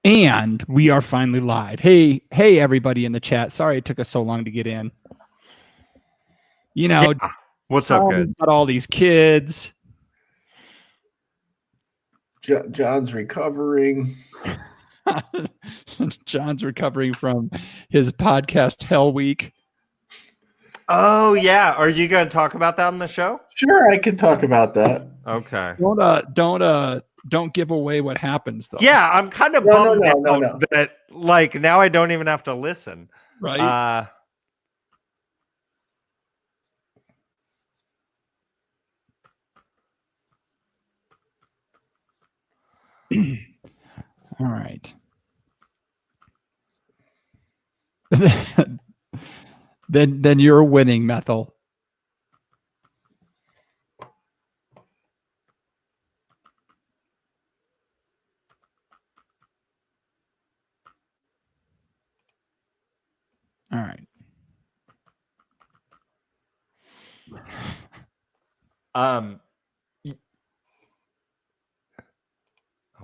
And we are finally live. Hey, everybody in the chat. Sorry it took us so long to get in. You know, yeah. What's up, guys? Got all these kids. John's recovering. John's recovering from his podcast Hell Week. Oh yeah, are you going to talk about that on the show? Sure, I can talk about that. Okay. Don't give away what happens though. Yeah, I'm kind of bummed out that like now I don't even have to listen. Right. All right. then you're winning, Methyl. All right. Oh,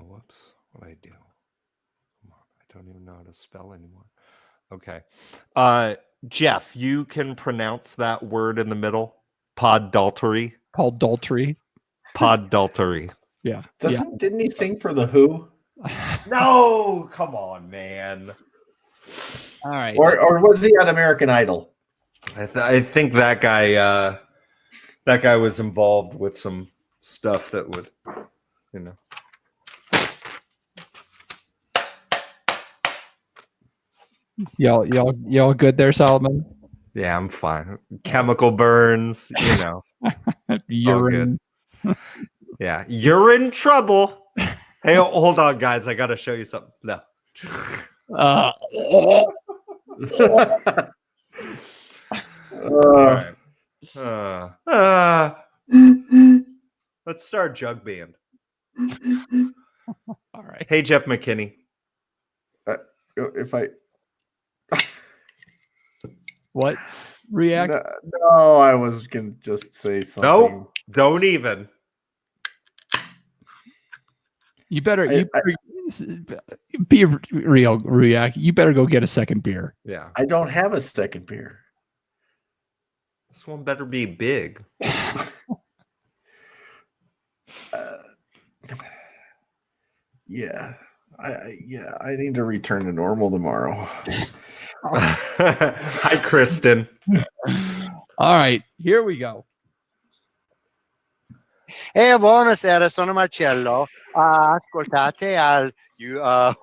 whoops. What did I do? Come on. I don't even know how to spell anymore. Okay. Jeff, you can pronounce that word in the middle. Poddultery. Poddultery. Poddultery. Yeah. Didn't he sing for the Who? No, come on, man. All right. Or was he on American Idol? I think that guy was involved with some stuff that would, you know. Y'all good there, Solomon? Yeah, I'm fine. Chemical burns, you know. Urine. Yeah, you're in trouble. Hey, hold on, guys. I got to show you something. No. All right. Let's start Jug Band. All right. Hey, Jeff McKinney. If I what react? No, I was gonna just say something. No, don't even. You better be real, React. You better go get a second beer. Yeah. I don't have a second beer. This one better be big. Yeah. I need to return to normal tomorrow. Hi, Kristen. All right, here we go. Buonasera, sono Marcello. Ascoltate al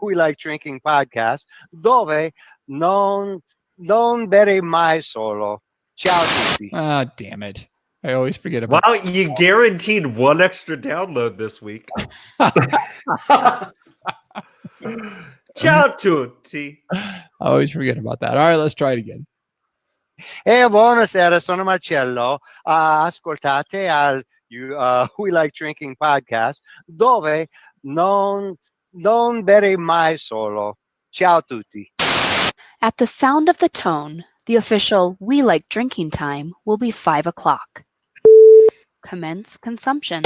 We Like Drinking podcast, dove non bere mai solo. Ciao tutti. Ah, damn it. I always forget about Wow, you guaranteed one extra download this week. Ciao tutti. I always forget about that. All right, let's try it again. Buonasera, sono Marcello. Ascoltate al We Like Drinking podcast, dove non bere mai solo. Ciao tutti. At the sound of the tone, the official We Like Drinking time will be 5 o'clock. Commence consumption.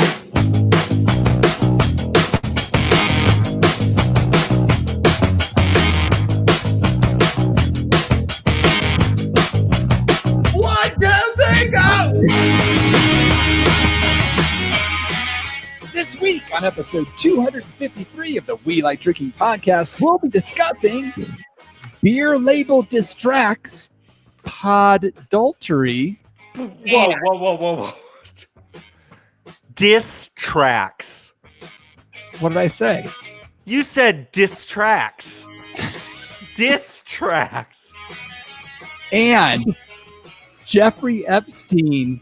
What do they go? This week on episode 253 of the We Like Drinking podcast, we'll be discussing beer label distracts, poddultery. Whoa. Diss tracks. What did I say? You said diss tracks. Diss tracks. And Jeffrey Epstein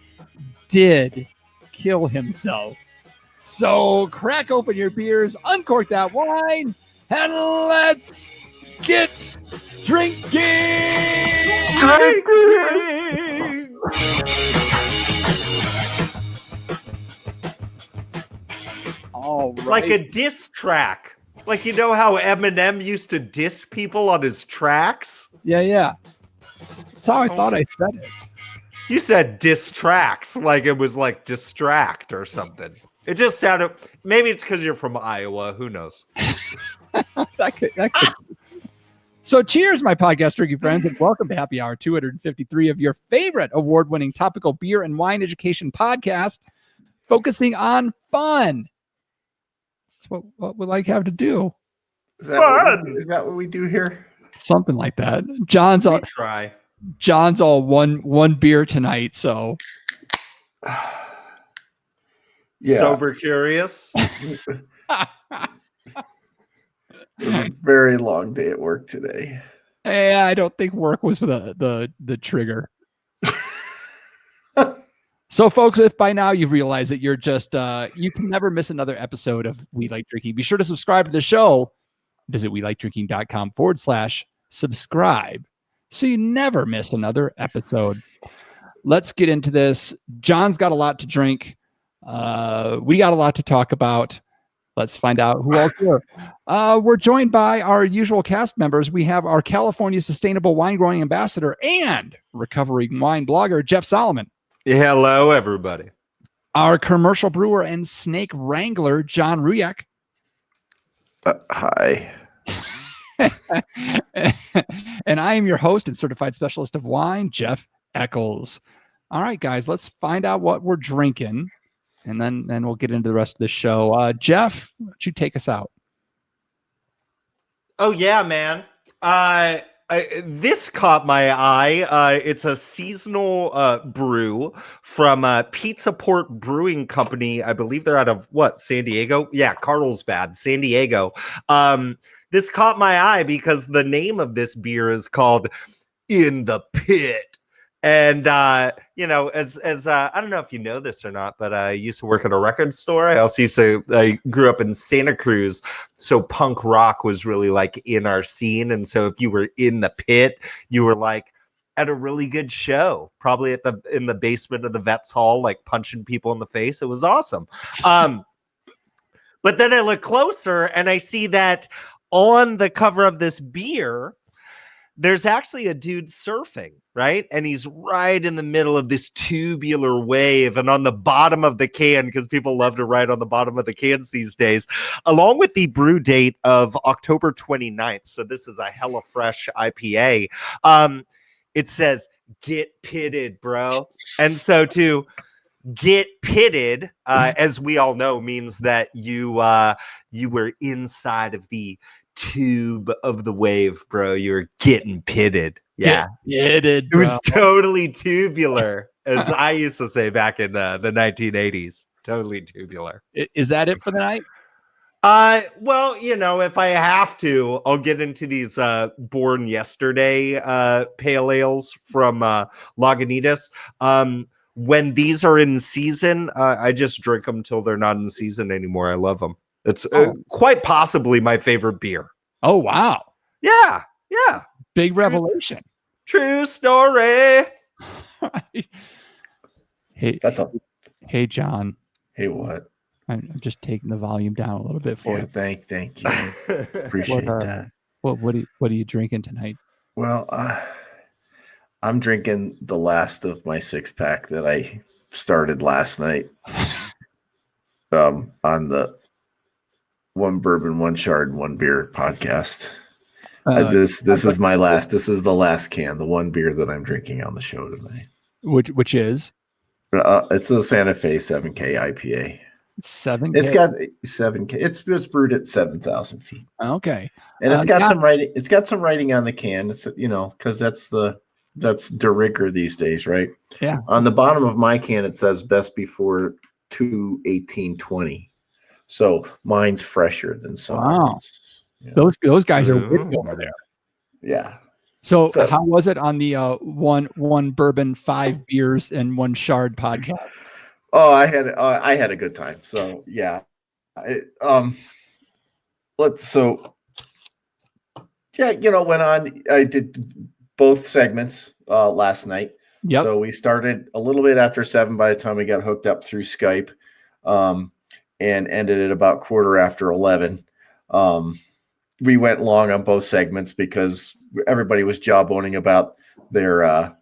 did kill himself. So crack open your beers, uncork that wine, and let's get drinking! Drinking! All right. Like a diss track. Like, you know how Eminem used to diss people on his tracks? Yeah. That's how I thought I said it. You said diss tracks, like it was like distract or something. It just sounded, maybe it's because you're from Iowa, who knows? that could. So cheers, my podcast drinking friends, and welcome to Happy Hour 253 of your favorite award-winning topical beer and wine education podcast, focusing on fun. That's what we like have to do. Is that what we do here? Something like that. John's all one beer tonight, so Yeah. Sober curious. It was a very long day at work today. I don't think work was the trigger. So, folks, if by now you've realized that you're just you can never miss another episode of We Like Drinking, be sure to subscribe to the show. Visit welikedrinking.com/subscribe so you never miss another episode. Let's get into this. John's got a lot to drink. We got a lot to talk about. Let's find out who else here. We're joined by our usual cast members. We have our California Sustainable Wine Growing Ambassador and recovering wine blogger, Jeff Solomon. Hello, everybody. Our commercial brewer and snake wrangler, John Ruyak. Hi. And I am your host and certified specialist of wine, Jeff Eccles. All right, guys, let's find out what we're drinking. And then we'll get into the rest of the show. Jeff, why don't you take us out? Oh yeah, man. This caught my eye. It's a seasonal brew from Pizza Port Brewing Company. I believe they're out of San Diego? Yeah, Carlsbad, San Diego. This caught my eye because the name of this beer is called In the Pit. And as I don't know if you know this or not, but I used to work at a record store. I grew up in Santa Cruz, so punk rock was really like in our scene. And so if you were in the pit, you were like at a really good show, probably in the basement of the Vets Hall, like punching people in the face. It was awesome. But then I look closer and I see that on the cover of this beer, there's actually a dude surfing, right? And he's right in the middle of this tubular wave. And on the bottom of the can, because people love to write on the bottom of the cans these days, along with the brew date of October 29th. So this is a hella fresh IPA. It says, "Get pitted, bro." And so to get pitted, as we all know, means that you were inside of the tube of the wave, bro. You're getting pitted. Yeah, Pitted, it was totally tubular, as I used to say back in the 1980s. Totally tubular. Is that it for the night? Well, if I have to, I'll get into these Born Yesterday pale ales from Lagunitas. When these are in season, I just drink them till they're not in season anymore. I love them. It's quite possibly my favorite beer. Oh, wow. Yeah. Big revelation. True story. Hey, That's all. Hey, John. Hey, what? I'm just taking the volume down a little bit for Yeah, you. thank you. Appreciate that. What are you drinking tonight? Well, I'm drinking the last of my 6-pack that I started last night. On the One Bourbon, One Shard, One Beer podcast. This is my last. This is the last can, the one beer that I'm drinking on the show tonight. Which is it's a Santa Fe 7K IPA. 7K. It's got 7K. It's brewed at 7,000 feet. Okay, and it's got some writing. It's got some writing on the can. It's because that's de Ricker these days, right? Yeah. On the bottom of my can, it says best before 2/18/20. So mine's fresher than some. Wow. Yeah. Those guys are wicked over there. Yeah. So how was it on the one bourbon, 5 beers, and 1 shard podcast? Oh, I had a good time. So yeah. Went on. I did both segments last night. Yep. So we started a little bit after 7 by the time we got hooked up through Skype, and ended at about 11:15. We went long on both segments because everybody was jawboning about their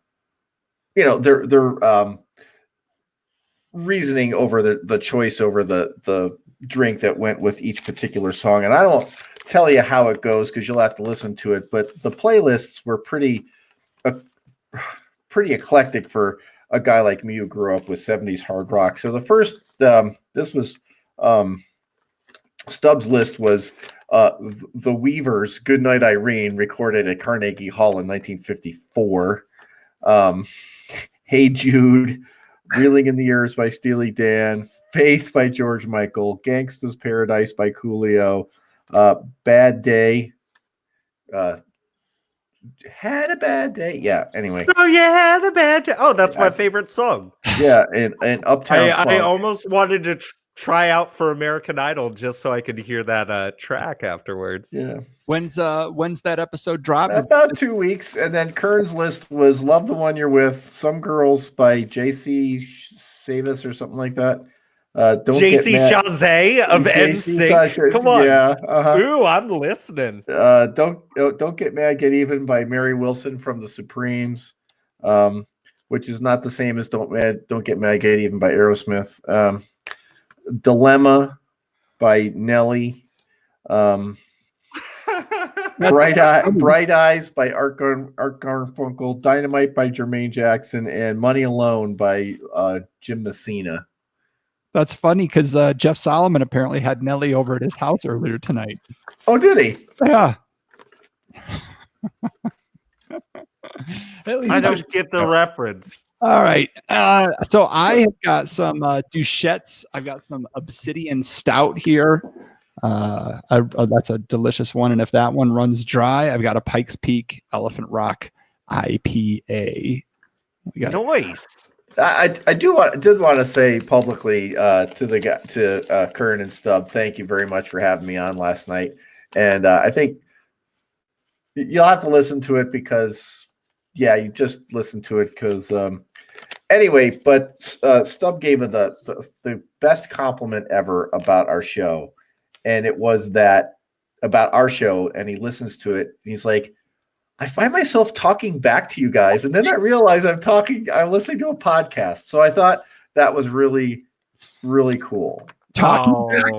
reasoning over the choice over the drink that went with each particular song. And I don't tell you how it goes because you'll have to listen to it. But the playlists were pretty eclectic for a guy like me who grew up with 70s hard rock. So the first, this was Stubbs' list was the Weavers' "Goodnight Irene," recorded at Carnegie Hall in 1954. "Hey Jude," "Reeling in the Years" by Steely Dan, "Faith" by George Michael, "Gangsta's Paradise" by Coolio, "Bad Day," "Had a Bad Day." Yeah, anyway. So you had a bad day. Oh, that's Yeah. my favorite song. Yeah, and Uptown I Funk. almost wanted to try out for American Idol just so I could hear that track afterwards. Yeah. When's that episode drop? About 2 weeks, and then Kern's list was "Love the One You're With," "Some Girls" by J.C. Savis or something like that. Don't JC Get Mad. Chazé of JC NSYNC. Come on. Yeah. Ooh, I'm listening. Don't Get Mad, Get Even by Mary Wilson from the Supremes, which is not the same as Don't Get Mad, Get Even by Aerosmith. "Dilemma" by Nelly. Bright Eyes by Art Garfunkel, "Dynamite" by Jermaine Jackson, and "Money Alone" by Jim Messina. That's funny because Jeff Solomon apparently had Nelly over at his house earlier tonight. Oh, did he? Yeah. At least I don't get the reference. All right. So I have got some Duchette's. I've got some Obsidian Stout here. That's a delicious one. And if that one runs dry, I've got a Pikes Peak Elephant Rock IPA. Nice. I did want to say publicly to Kern and Stubb, thank you very much for having me on last night. And I think you'll have to listen to it because, you just listen to it because anyway. But Stubb gave it the best compliment ever about our show, and it was that about our show. And he listens to it, and he's like, "I find myself talking back to you guys, and then I realize I'm listening to a podcast." So I thought that was really, really cool. Talking back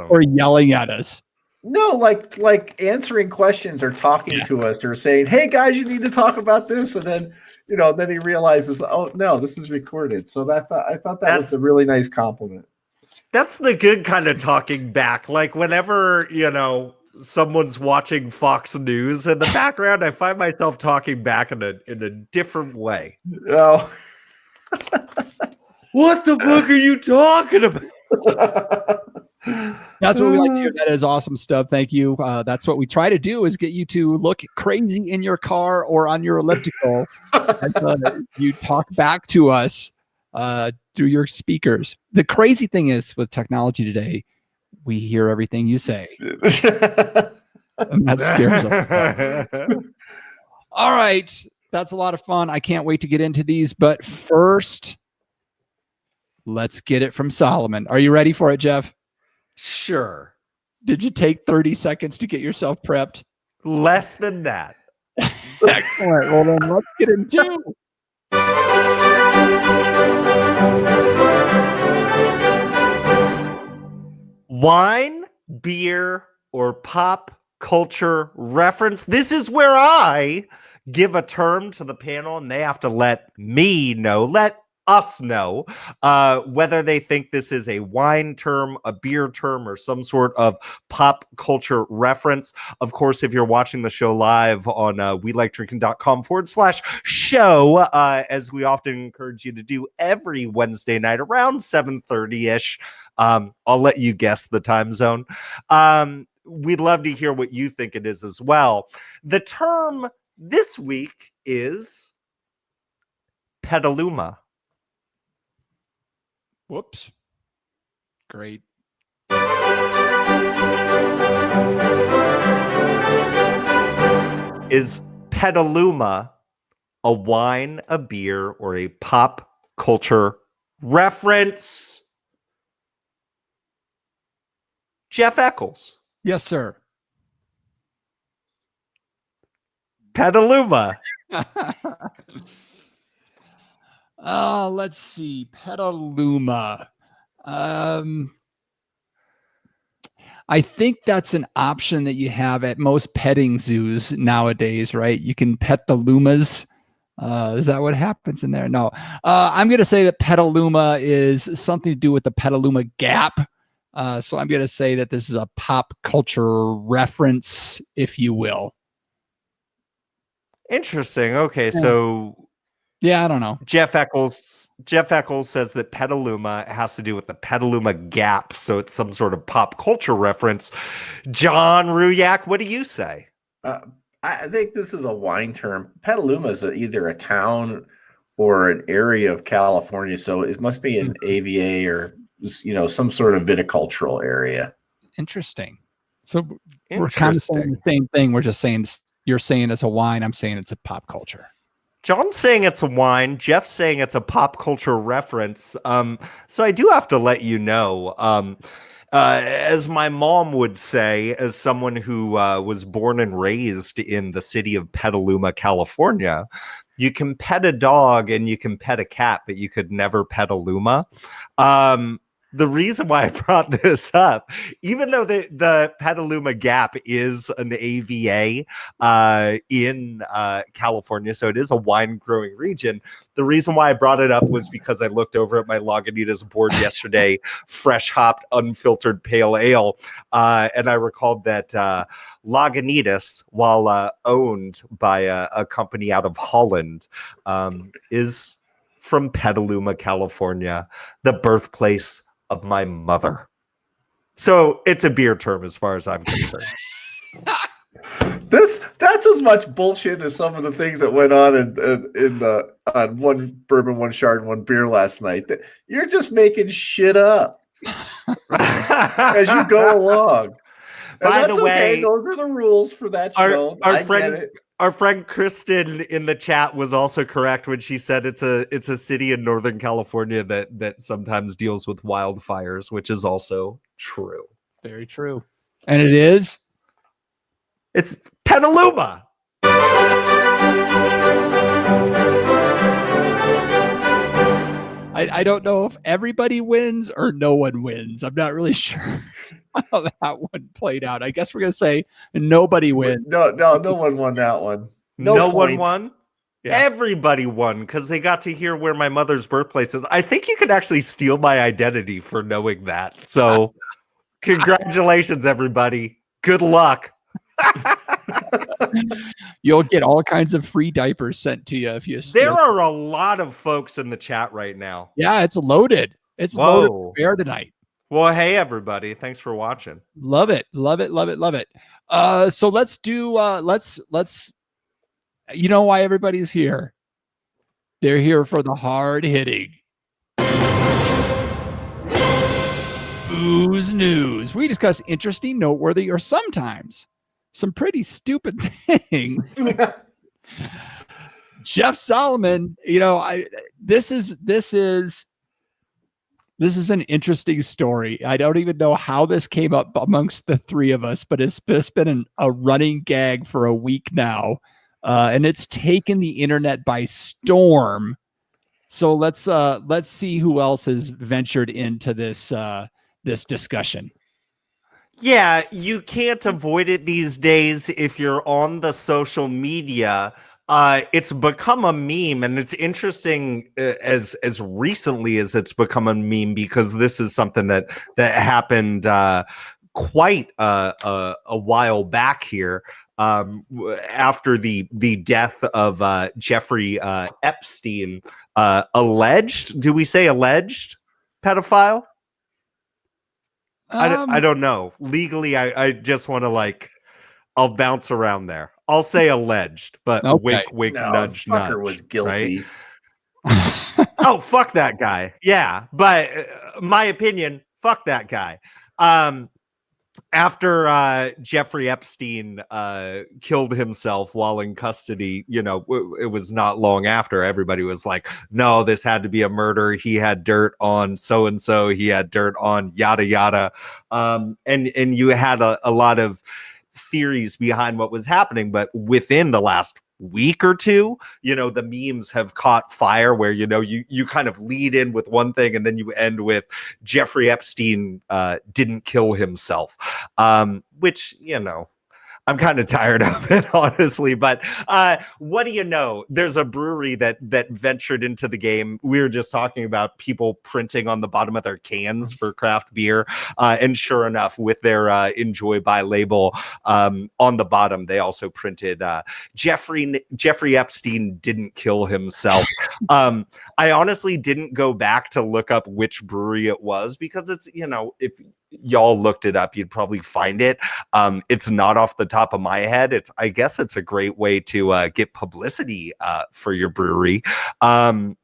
or yelling at us? No, like answering questions or talking to us or saying, "Hey guys, you need to talk about this," and then then he realizes, "Oh no, this is recorded." So I thought that was a really nice compliment. That's the good kind of talking back. Like whenever someone's watching Fox News in the background, I find myself talking back in a different way. Oh. What the fuck are you talking about? That's what we like to hear. That is awesome stuff. Thank you. That's what we try to do, is get you to look crazy in your car or on your elliptical as you talk back to us through your speakers. The crazy thing is, with technology today, we hear everything you say. And that scares us. All right. That's a lot of fun. I can't wait to get into these. But first, let's get it from Solomon. Are you ready for it, Jeff? Sure. Did you take 30 seconds to get yourself prepped? Less than that. Excellent. Well, then let's get into wine, beer, or pop culture reference. This is where I give a term to the panel and they have to let us know whether they think this is a wine term, a beer term, or some sort of pop culture reference. Of course, if you're watching the show live on welikedrinking.com/show, as we often encourage you to do every Wednesday night around 7:30-ish, I'll let you guess the time zone. We'd love to hear what you think it is as well. The term this week is Petaluma. Whoops. Great. Is Petaluma a wine, a beer, or a pop culture reference? Jeff Eccles. Yes, sir. Petaluma. Let's see. Petaluma. I think that's an option that you have at most petting zoos nowadays, right? You can pet the lumas. Is that what happens in there? No. I'm going to say that Petaluma is something to do with the Petaluma Gap. So I'm going to say that this is a pop culture reference, if you will. Interesting. Okay, so Yeah, I don't know. Jeff Eccles says that Petaluma has to do with the Petaluma Gap, so it's some sort of pop culture reference. John Ruyak, what do you say? I think this is a wine term. Petaluma is either a town or an area of California, so it must be an AVA or some sort of viticultural area. Interesting. So we're kind of saying the same thing. We're just saying you're saying it's a wine. I'm saying it's a pop culture. John's saying it's a wine. Jeff's saying it's a pop culture reference. So I do have to let you know, as my mom would say, as someone who was born and raised in the city of Petaluma, California, you can pet a dog and you can pet a cat, but you could never pet a luma. The reason why I brought this up, even though the Petaluma Gap is an AVA in California, so it is a wine growing region, the reason why I brought it up was because I looked over at my Lagunitas board yesterday, fresh hopped, unfiltered pale ale, and I recalled that Lagunitas, while owned by a company out of Holland, is from Petaluma, California, the birthplace of my mother. So it's a beer term as far as I'm concerned. That's as much bullshit as some of the things that went on on one bourbon, one shard, and one beer last night. You're just making shit up as you go along. By the way, those are the rules for that show. Our friend Kristen in the chat was also correct when she said it's a city in Northern California that sometimes deals with wildfires, which is also true. Very true. And it is? It's Petaluma. I don't know if everybody wins or no one wins. I'm not really sure how that one played out. I guess we're going to say nobody wins. No one won that one. No one won? Yeah. Everybody won because they got to hear where my mother's birthplace is. I think you could actually steal my identity for knowing that. So congratulations, everybody. Good luck. You'll get all kinds of free diapers sent to you if you steal. There are a lot of folks in the chat right now. Yeah, it's loaded. It's loaded for bear tonight. Well, hey, everybody. Thanks for watching. Love it. Love it. Love it. Love it. So let's do, let's, you know why everybody's here? They're here for the hard hitting booze news. We discuss interesting, noteworthy, or sometimes some pretty stupid things. Jeff Solomon, this is an interesting story. I don't even know how this came up amongst the three of us, but it's been a running gag for a week now, and it's taken the internet by storm. So let's see who else has ventured into this discussion. Yeah, you can't avoid it these days if you're on the social media. It's become a meme, and it's interesting as recently as it's become a meme because this is something that happened quite a while back here after the death of Jeffrey Epstein, alleged. Do we say alleged pedophile? I don't know. Legally, I just want to I'll bounce around there. I'll say alleged, but okay. Wink, nudge, nudge. Was guilty. Right? Oh, fuck that guy. Yeah, but my opinion, fuck that guy. After Jeffrey Epstein killed himself while in custody, it was not long after everybody was like, no, this had to be a murder. He had dirt on so-and-so. He had dirt on yada, yada. And you had a lot of theories behind what was happening. But within the last week or two, the memes have caught fire where, you kind of lead in with one thing and then you end with Jeffrey Epstein didn't kill himself, which, I'm kind of tired of it, honestly. But what do you know? There's a brewery that ventured into the game. We were just talking about people printing on the bottom of their cans for craft beer. And sure enough, with their Enjoy By label on the bottom, they also printed Jeffrey Epstein didn't kill himself. I honestly didn't go back to look up which brewery it was because it's, if y'all looked it up, you'd probably find it. It's not off the top of my head. I guess it's a great way to get publicity for your brewery. I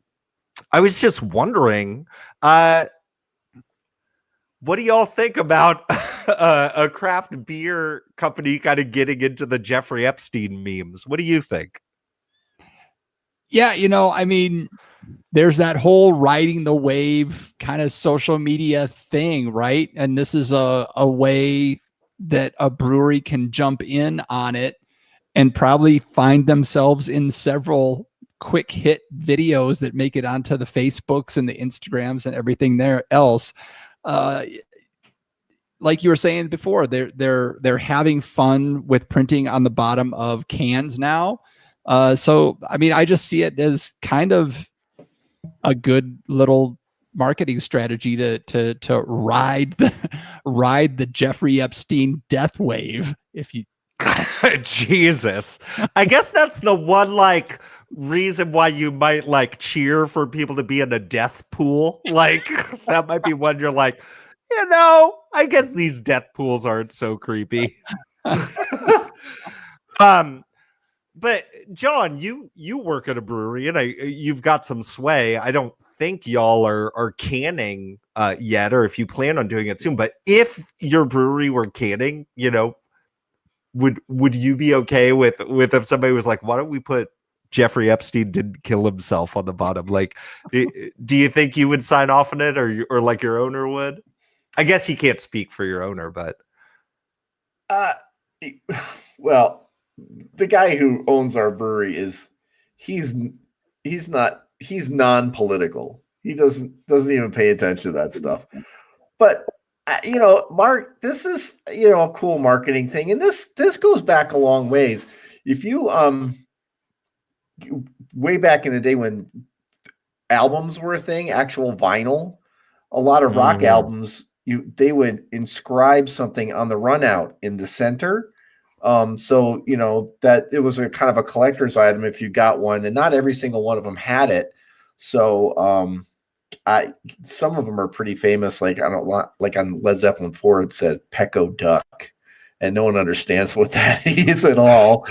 was just wondering, what do y'all think about a craft beer company kind of getting into the Jeffrey Epstein memes? What do you think? Yeah, I mean, there's that whole riding the wave kind of social media thing, right? And this is a way that a brewery can jump in on it and probably find themselves in several quick hit videos that make it onto the Facebooks and the Instagrams and everything there else. Like you were saying before, they're having fun with printing on the bottom of cans now. So, I mean, I just see it as kind of a good little marketing strategy to ride the Jeffrey Epstein death wave. If you, Jesus, I guess that's the one reason why you might cheer for people to be in a death pool. That might be one you're like, I guess these death pools aren't so creepy. But John, you work at a brewery and you've got some sway. I don't think y'all are canning yet, or if you plan on doing it soon. But if your brewery were canning, would you be okay with if somebody was like, why don't we put Jeffrey Epstein didn't kill himself on the bottom? Do you think you would sign off on it, or like your owner would? I guess you can't speak for your owner, but well, the guy who owns our brewery he's non-political. He doesn't even pay attention to that stuff. But Mark, this is a cool marketing thing, and this goes back a long ways. If you way back in the day when albums were a thing, actual vinyl, a lot of rock albums, they would inscribe something on the runout in the center. So that it was a kind of a collector's item if you got one, and not every single one of them had it. So some of them are pretty famous. Like on Led Zeppelin 4, it says Pecco Duck, and no one understands what that is at all.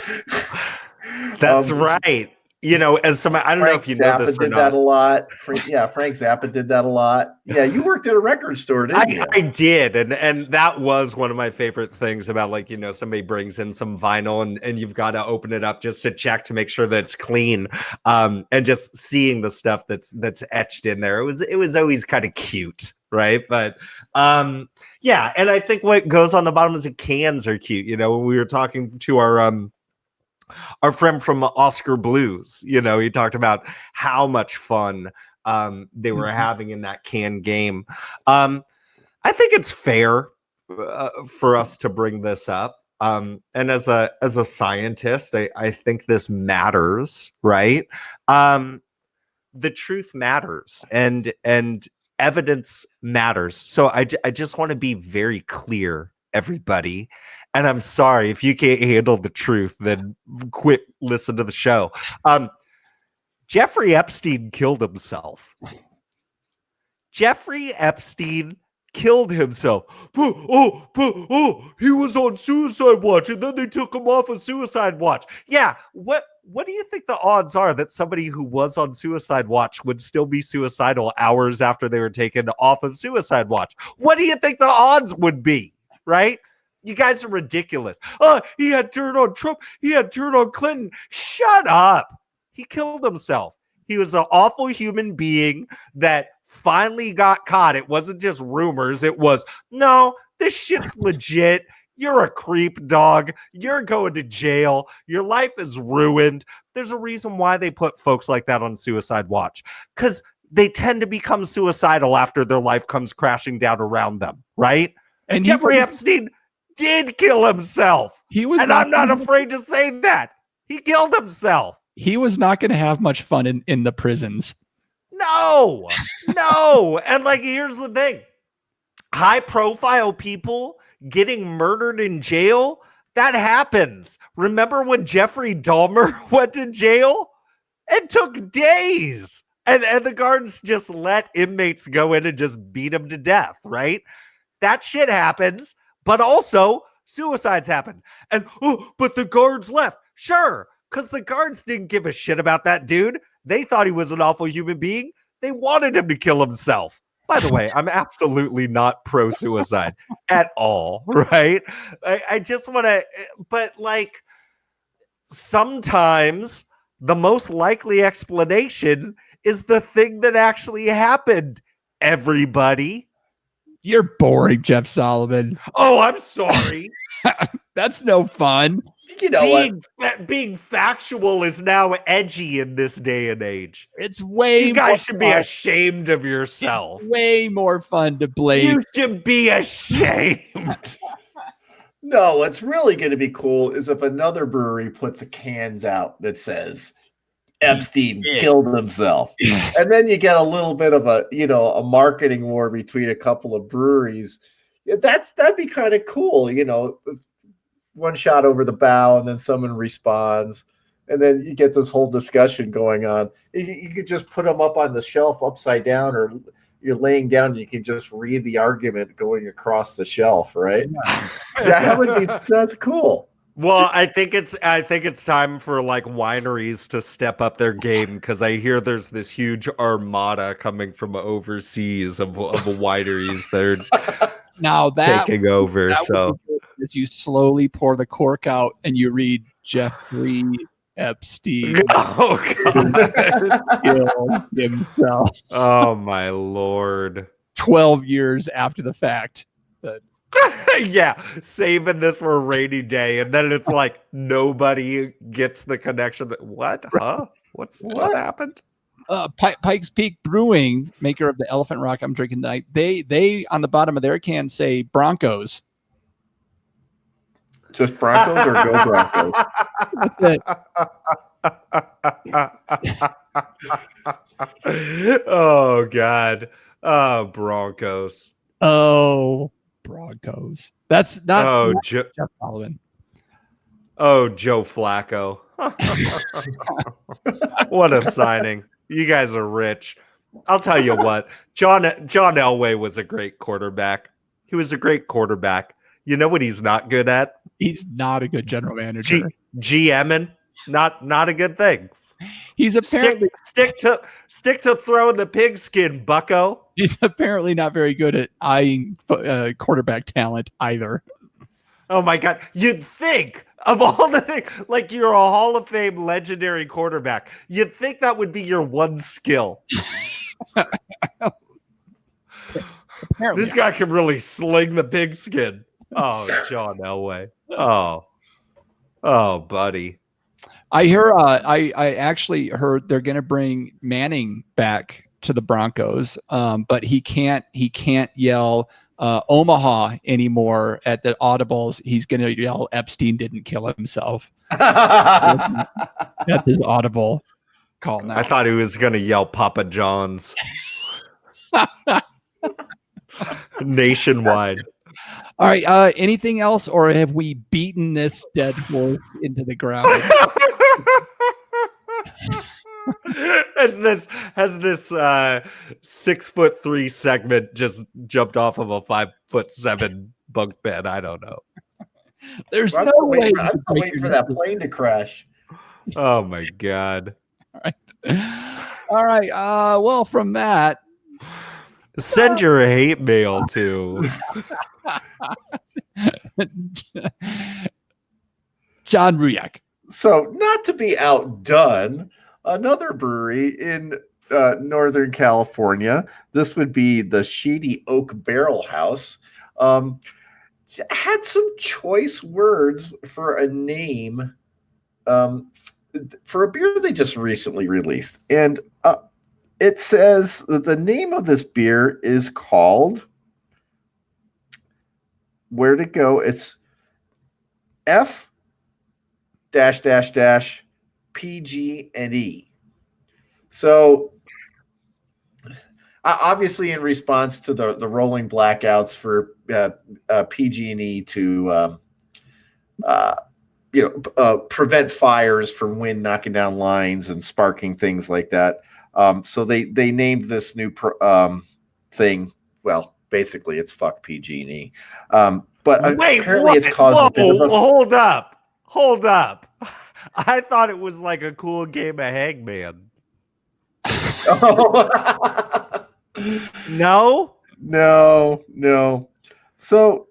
That's right. As somebody, I don't know if you know this or did not. That a lot. Frank Zappa did that a lot. Yeah, you worked at a record store, didn't you? I did, and that was one of my favorite things about somebody brings in some vinyl and you've got to open it up just to check to make sure that it's clean, and just seeing the stuff that's etched in there. It was always kind of cute, right? But yeah, and I think what goes on the bottom of the cans are cute. When we were talking to our friend from Oscar Blues, he talked about how much fun they were having in that can game. I think it's fair for us to bring this up. And as a scientist, I think this matters, right? The truth matters and evidence matters. So I just want to be very clear, everybody. And I'm sorry if you can't handle the truth, then quit listen to the show. Jeffrey Epstein killed himself. Jeffrey Epstein killed himself. He was on suicide watch, and then they took him off of suicide watch. Yeah, what do you think the odds are that somebody who was on suicide watch would still be suicidal hours after they were taken off of suicide watch? What do you think the odds would be, right? You guys are ridiculous. Oh, he had dirt on Trump. He had dirt on Clinton. Shut up. He killed himself. He was an awful human being that finally got caught. It wasn't just rumors. It was, no, this shit's legit. You're a creep, dog. You're going to jail. Your life is ruined. There's a reason why they put folks like that on suicide watch, because they tend to become suicidal after their life comes crashing down around them, right? And Jeffrey Epstein did kill himself. he was And I'm not afraid to say that. He killed himself. He was not going to have much fun in the prisons. No. And like, here's the thing. High profile people getting murdered in jail, that happens. Remember when Jeffrey Dahmer went to jail? It took days. And the guards just let inmates go in and just beat them to death, right? That shit happens, but also suicides happen. And, but the guards left. Sure, because the guards didn't give a shit about that dude. They thought he was an awful human being. They wanted him to kill himself. By the way, I'm absolutely not pro-suicide at all, right? I just want to, but like, sometimes the most likely explanation is the thing that actually happened, everybody. You're boring, Jeff Solomon. Oh, I'm sorry. That's no fun. You know Being factual is now edgy in this day and age. It's way You guys should be ashamed of yourself. way more fun to blame. You should be ashamed. No, what's really going to be cool is if another brewery puts a cans out that says Epstein killed himself. And then you get a little bit of a marketing war between a couple of breweries. That'd be kind of cool, one shot over the bow and then someone responds. And then you get this whole discussion going on. You could just put them up on the shelf upside down, or you're laying down and you can just read the argument going across the shelf, right? That's cool. Well, I think it's time for like wineries to step up their game, because I hear there's this huge armada coming from overseas of wineries that are now taking over. So as you slowly pour the cork out and you read Jeffrey Epstein killed himself. Oh my Lord. 12 years after the fact. Yeah, saving this for a rainy day, and then it's like nobody gets the connection. What? Huh? What happened? Pikes Peak Brewing, maker of the Elephant Rock I'm drinking tonight, they on the bottom of their can say Broncos. Just Broncos or go Broncos? That's it. Oh God. Oh, Broncos. Oh, Broncos. That's not Jeff Solomon. Oh, Joe Flacco. What a signing. You guys are rich. I'll tell you what. John Elway was a great quarterback. He was a great quarterback. You know what he's not good at? He's not a good general manager. GMing, not a good thing. He's apparently stick to throwing the pigskin, bucko. He's apparently not very good at eyeing quarterback talent either. Oh my God. You'd think of all the things, like you're a Hall of Fame legendary quarterback, you'd think that would be your one skill. This guy can really sling the pigskin. Oh, John Elway. Oh, buddy. I hear. I actually heard they're going to bring Manning back to the Broncos, but he can't yell Omaha anymore at the audibles. He's going to yell Epstein didn't kill himself. That's his audible call now. I thought he was going to yell Papa John's. Nationwide. All right. Anything else, or have we beaten this dead horse into the ground? Has this 6'3" segment just jumped off of a 5'7" bunk bed? I don't know. There's I'm no way. I'm waiting for that plane to crash. Oh my God. All right. Well, from that, send your hate mail to John Ruyak. So, not to be outdone, another brewery in Northern California. This would be the Shady Oak Barrel House. had some choice words for a name for a beer they just recently released. And it says that the name of this beer is called, where'd it go? It's F dash dash dash PG&E. So obviously in response to the rolling blackouts for PG&E to prevent fires from wind knocking down lines and sparking things like that. So they named this new thing. Well, basically it's fuck PG&E. But apparently it's caused a bit of a... Hold up. I thought it was like a cool game of Hangman. No. So,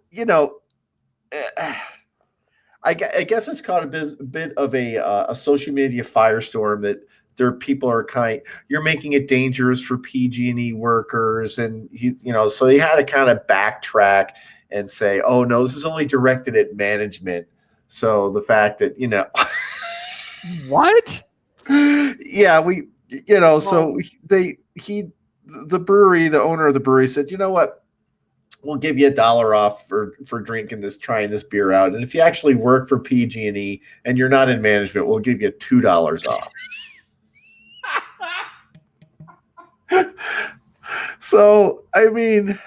I guess it's caught a bit of a social media firestorm that people are you're making it dangerous for PG&E workers. And, so they had to kind of backtrack and say, oh, no, this is only directed at management. So the fact that, What? Yeah, so the brewery, the owner of the brewery said, you know what? We'll give you $1 off for trying this beer out. And if you actually work for PG&E and you're not in management, we'll give you $2 off. So, I mean,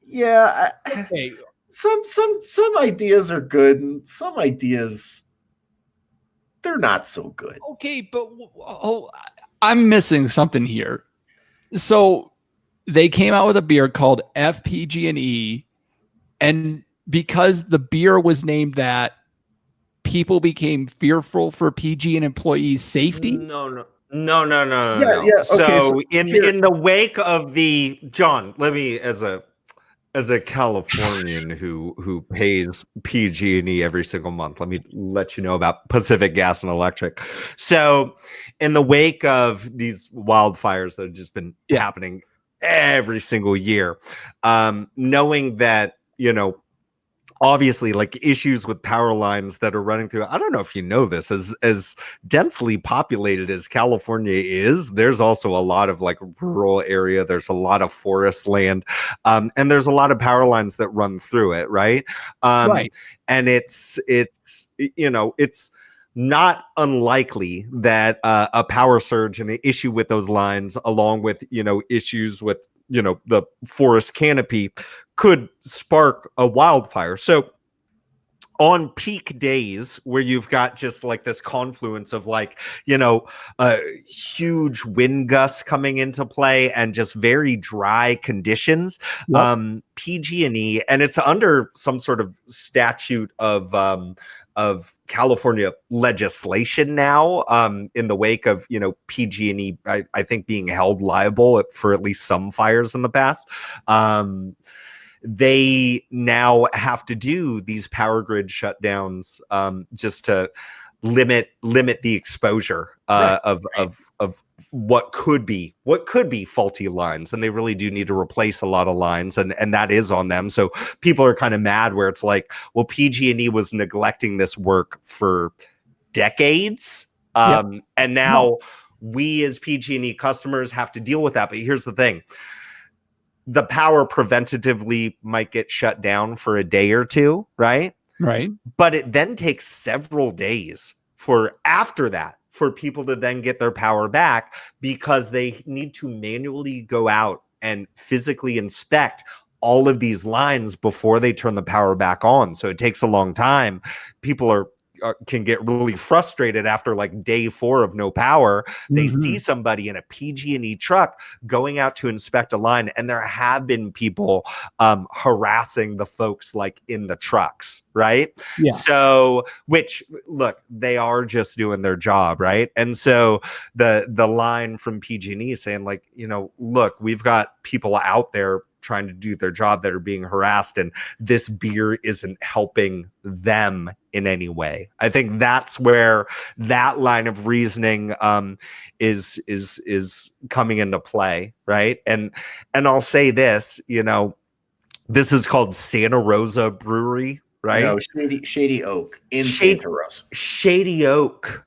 yeah, Okay. some ideas are good and some ideas they're not so good. Okay, but I'm missing something here. So they came out with a beer called FPG&E, and because the beer was named that, people became fearful for PG and employees' safety. No. Yeah, okay, so in the wake of the John, let me as a Californian who pays PG&E every single month, let me let you know about Pacific Gas and Electric. So in the wake of these wildfires that have just been happening every single year, knowing that, obviously like issues with power lines that are running through, I don't know if you know this, as densely populated as California is, there's also a lot of like rural area, there's a lot of forest land, and there's a lot of power lines that run through it, right? Right. And it's not unlikely that a power surge and an issue with those lines, along with issues with the forest canopy, could spark a wildfire. So on peak days where you've got just like this confluence of like, huge wind gusts coming into play and just very dry conditions, PG&E, and it's under some sort of statute of California legislation now, in the wake of, PG&E, I think, being held liable for at least some fires in the past. They now have to do these power grid shutdowns, just to limit the exposure of what could be faulty lines, and they really do need to replace a lot of lines, and that is on them. So people are kind of mad where it's like, well, PG&E was neglecting this work for decades, and now we as PG&E customers have to deal with that. But here's the thing. The power preventatively might get shut down for a day or two, right? Right. But it then takes several days after that for people to then get their power back, because they need to manually go out and physically inspect all of these lines before they turn the power back on. So it takes a long time. People can get really frustrated after like day 4 of no power. They see somebody in a PG&E truck going out to inspect a line, and there have been people harassing the folks like in the trucks, right? Yeah. So, which, look, they are just doing their job, right? And so the line from PG&E is saying like, look, we've got people out there trying to do their job that are being harassed, and this beer isn't helping them in any way. I think that's where that line of reasoning is coming into play, right? And I'll say this, This is called Santa Rosa Brewery, right? No, Shady Oak in Shady- Santa Rosa. Shady Oak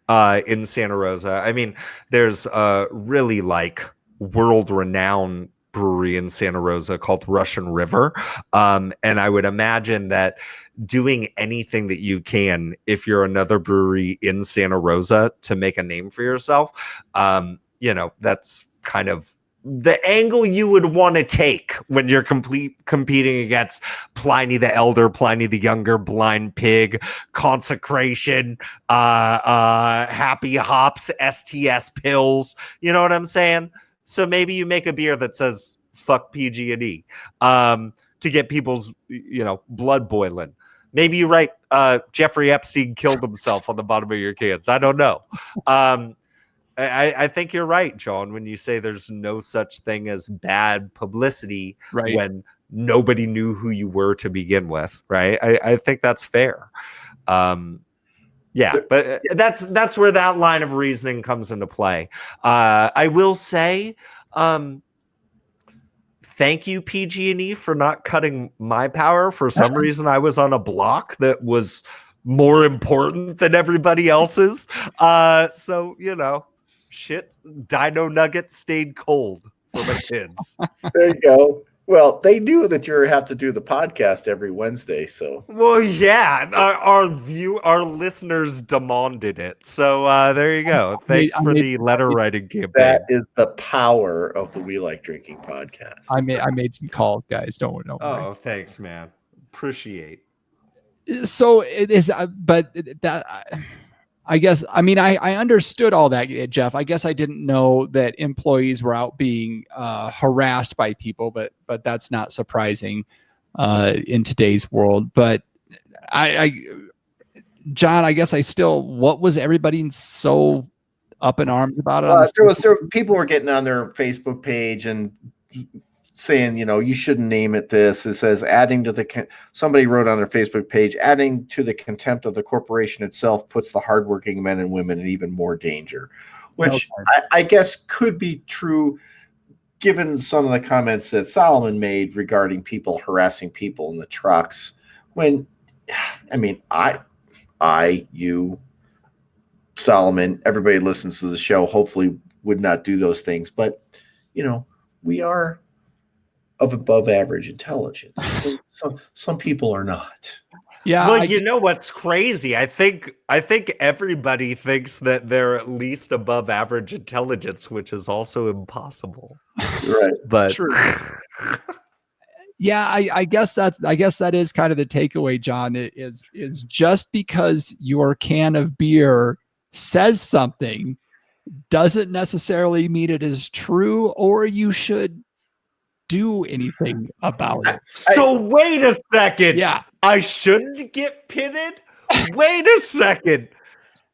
in Santa Rosa. I mean, there's a really like world-renowned brewery in Santa Rosa called Russian River. And I would imagine that doing anything that you can, if you're another brewery in Santa Rosa, to make a name for yourself, that's kind of the angle you would want to take when you're competing against Pliny the Elder, Pliny the Younger, Blind Pig, Consecration, Happy Hops, STS Pills. You know what I'm saying? So maybe you make a beer that says "fuck PG&E" to get people's blood boiling. Maybe you write Jeffrey Epstein killed himself on the bottom of your cans. I don't know. I think you're right, John, when you say there's no such thing as bad publicity when nobody knew who you were to begin with, right? I think that's fair. But that's where that line of reasoning comes into play. I will say, thank you, PG&E, for not cutting my power. For some reason, I was on a block that was more important than everybody else's. So, shit, Dino Nuggets stayed cold for my kids. There you go. Well, they knew that you have to do the podcast every Wednesday, so. Well, yeah, our listeners demanded it. So there you go. Thanks for the letter writing campaign. That is the power of the We Like Drinking podcast. I made some calls, guys. Don't worry. Oh, thanks, man. Appreciate. So it is, but that. I guess, I understood all that, Jeff. I guess I didn't know that employees were out being harassed by people, but that's not surprising in today's world. But John, I guess what was everybody so up in arms about it? People were getting on their Facebook page and saying, you shouldn't name it this. It says somebody wrote on their Facebook page, adding to the contempt of the corporation itself puts the hardworking men and women in even more danger, which I guess could be true given some of the comments that Solomon made regarding people harassing people in the trucks. When, you, Solomon, everybody listens to the show, hopefully would not do those things. But, we are of above average intelligence. Some people are not. Yeah. Well, you know what's crazy? I think everybody thinks that they're at least above average intelligence, which is also impossible. Right. But true. Yeah, I guess that is kind of the takeaway, John, is just because your can of beer says something doesn't necessarily mean it is true or you should do anything about it. So wait a second. Yeah. I shouldn't get pitted? Wait a second.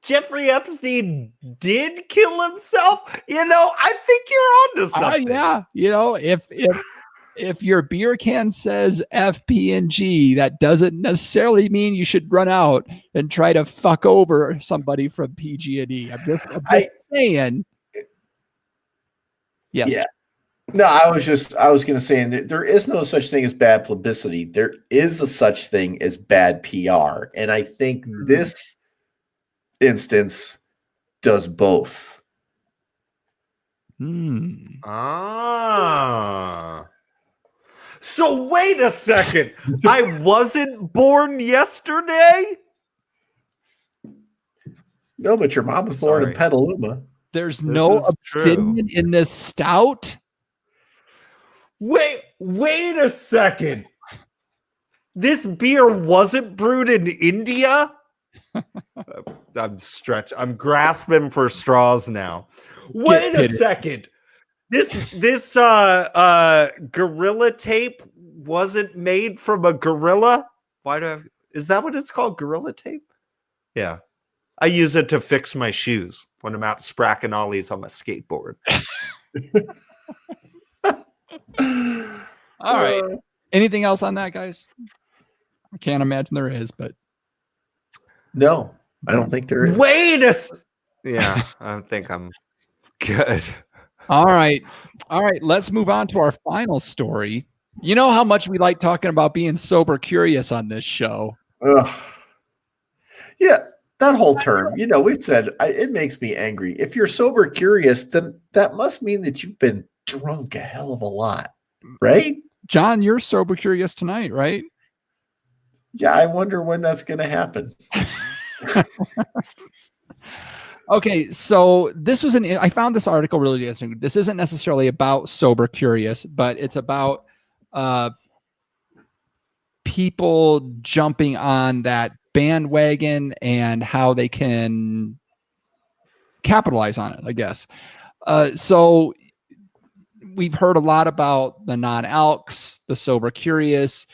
Jeffrey Epstein did kill himself? I think you're onto something. Yeah. If your beer can says FP&G, that doesn't necessarily mean you should run out and try to fuck over somebody from PG&E. I'm just saying. Yes. Yeah. No, I was going to say there is no such thing as bad publicity. There is a such thing as bad PR. And I think this instance does both. So wait a second. I wasn't born yesterday? No, but your mom was born in Petaluma. There's no obsidian in this stout? Wait a second. This beer wasn't brewed in India? I'm grasping for straws now. Wait a second. This gorilla tape wasn't made from a gorilla? Is that what it's called? Gorilla tape? Yeah. I use it to fix my shoes when I'm out spracking ollies on my skateboard. All right. Anything else on that, guys? I can't imagine there is, but no, I don't think there is. Yeah, I think I'm good. All right. Let's move on to our final story. You know how much we like talking about being sober curious on this show. Ugh. Yeah, that whole term, we've said it makes me angry. If you're sober curious, then that must mean that you've been drunk a hell of a lot, right? John, you're sober curious tonight, right? Yeah, I wonder when that's going to happen. Okay, so I found this article really interesting. This isn't necessarily about sober curious, but it's about people jumping on that bandwagon and how they can capitalize on it, I guess. So we've heard a lot about the non-alcs, the sober curious,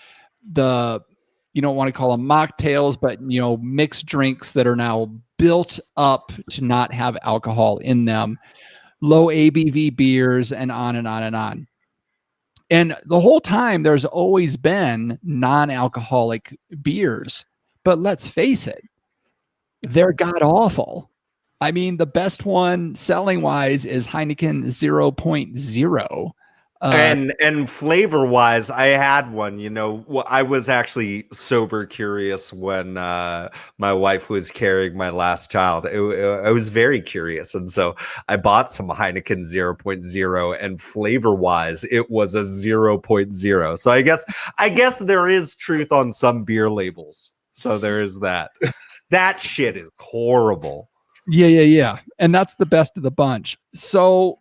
you don't want to call them mocktails, but mixed drinks that are now built up to not have alcohol in them, low ABV beers, and on and on and on. And the whole time there's always been non-alcoholic beers, but let's face it, they're god awful. I mean, the best one selling wise is Heineken 0.0. And flavor wise, I had one. I was actually sober curious when my wife was carrying my last child. I was very curious, and so I bought some Heineken 0.0, and flavor wise, it was a 0.0. So I guess there is truth on some beer labels. So there is that. That shit is horrible. Yeah. And that's the best of the bunch. So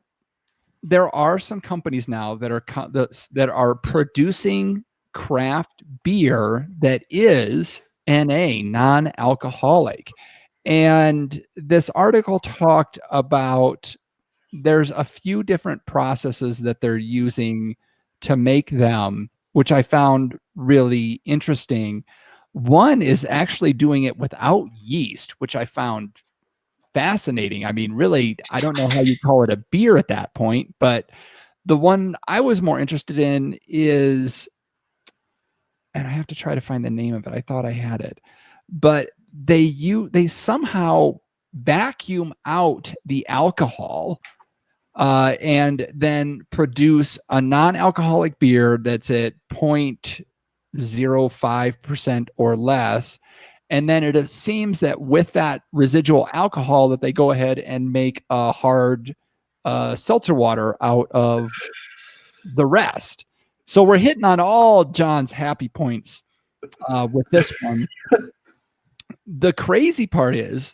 there are some companies now that are producing craft beer that is NA, non-alcoholic. And this article talked about there's a few different processes that they're using to make them, which I found really interesting. One is actually doing it without yeast, which I found fascinating. I mean, really, I don't know how you call it a beer at that point, but the one I was more interested in is, and I have to try to find the name of it. I thought I had it, but they somehow vacuum out the alcohol and then produce a non-alcoholic beer that's at 0.05% or less. And then it seems that with that residual alcohol that they go ahead and make a hard seltzer water out of the rest. So we're hitting on all John's happy points with this one. The crazy part is,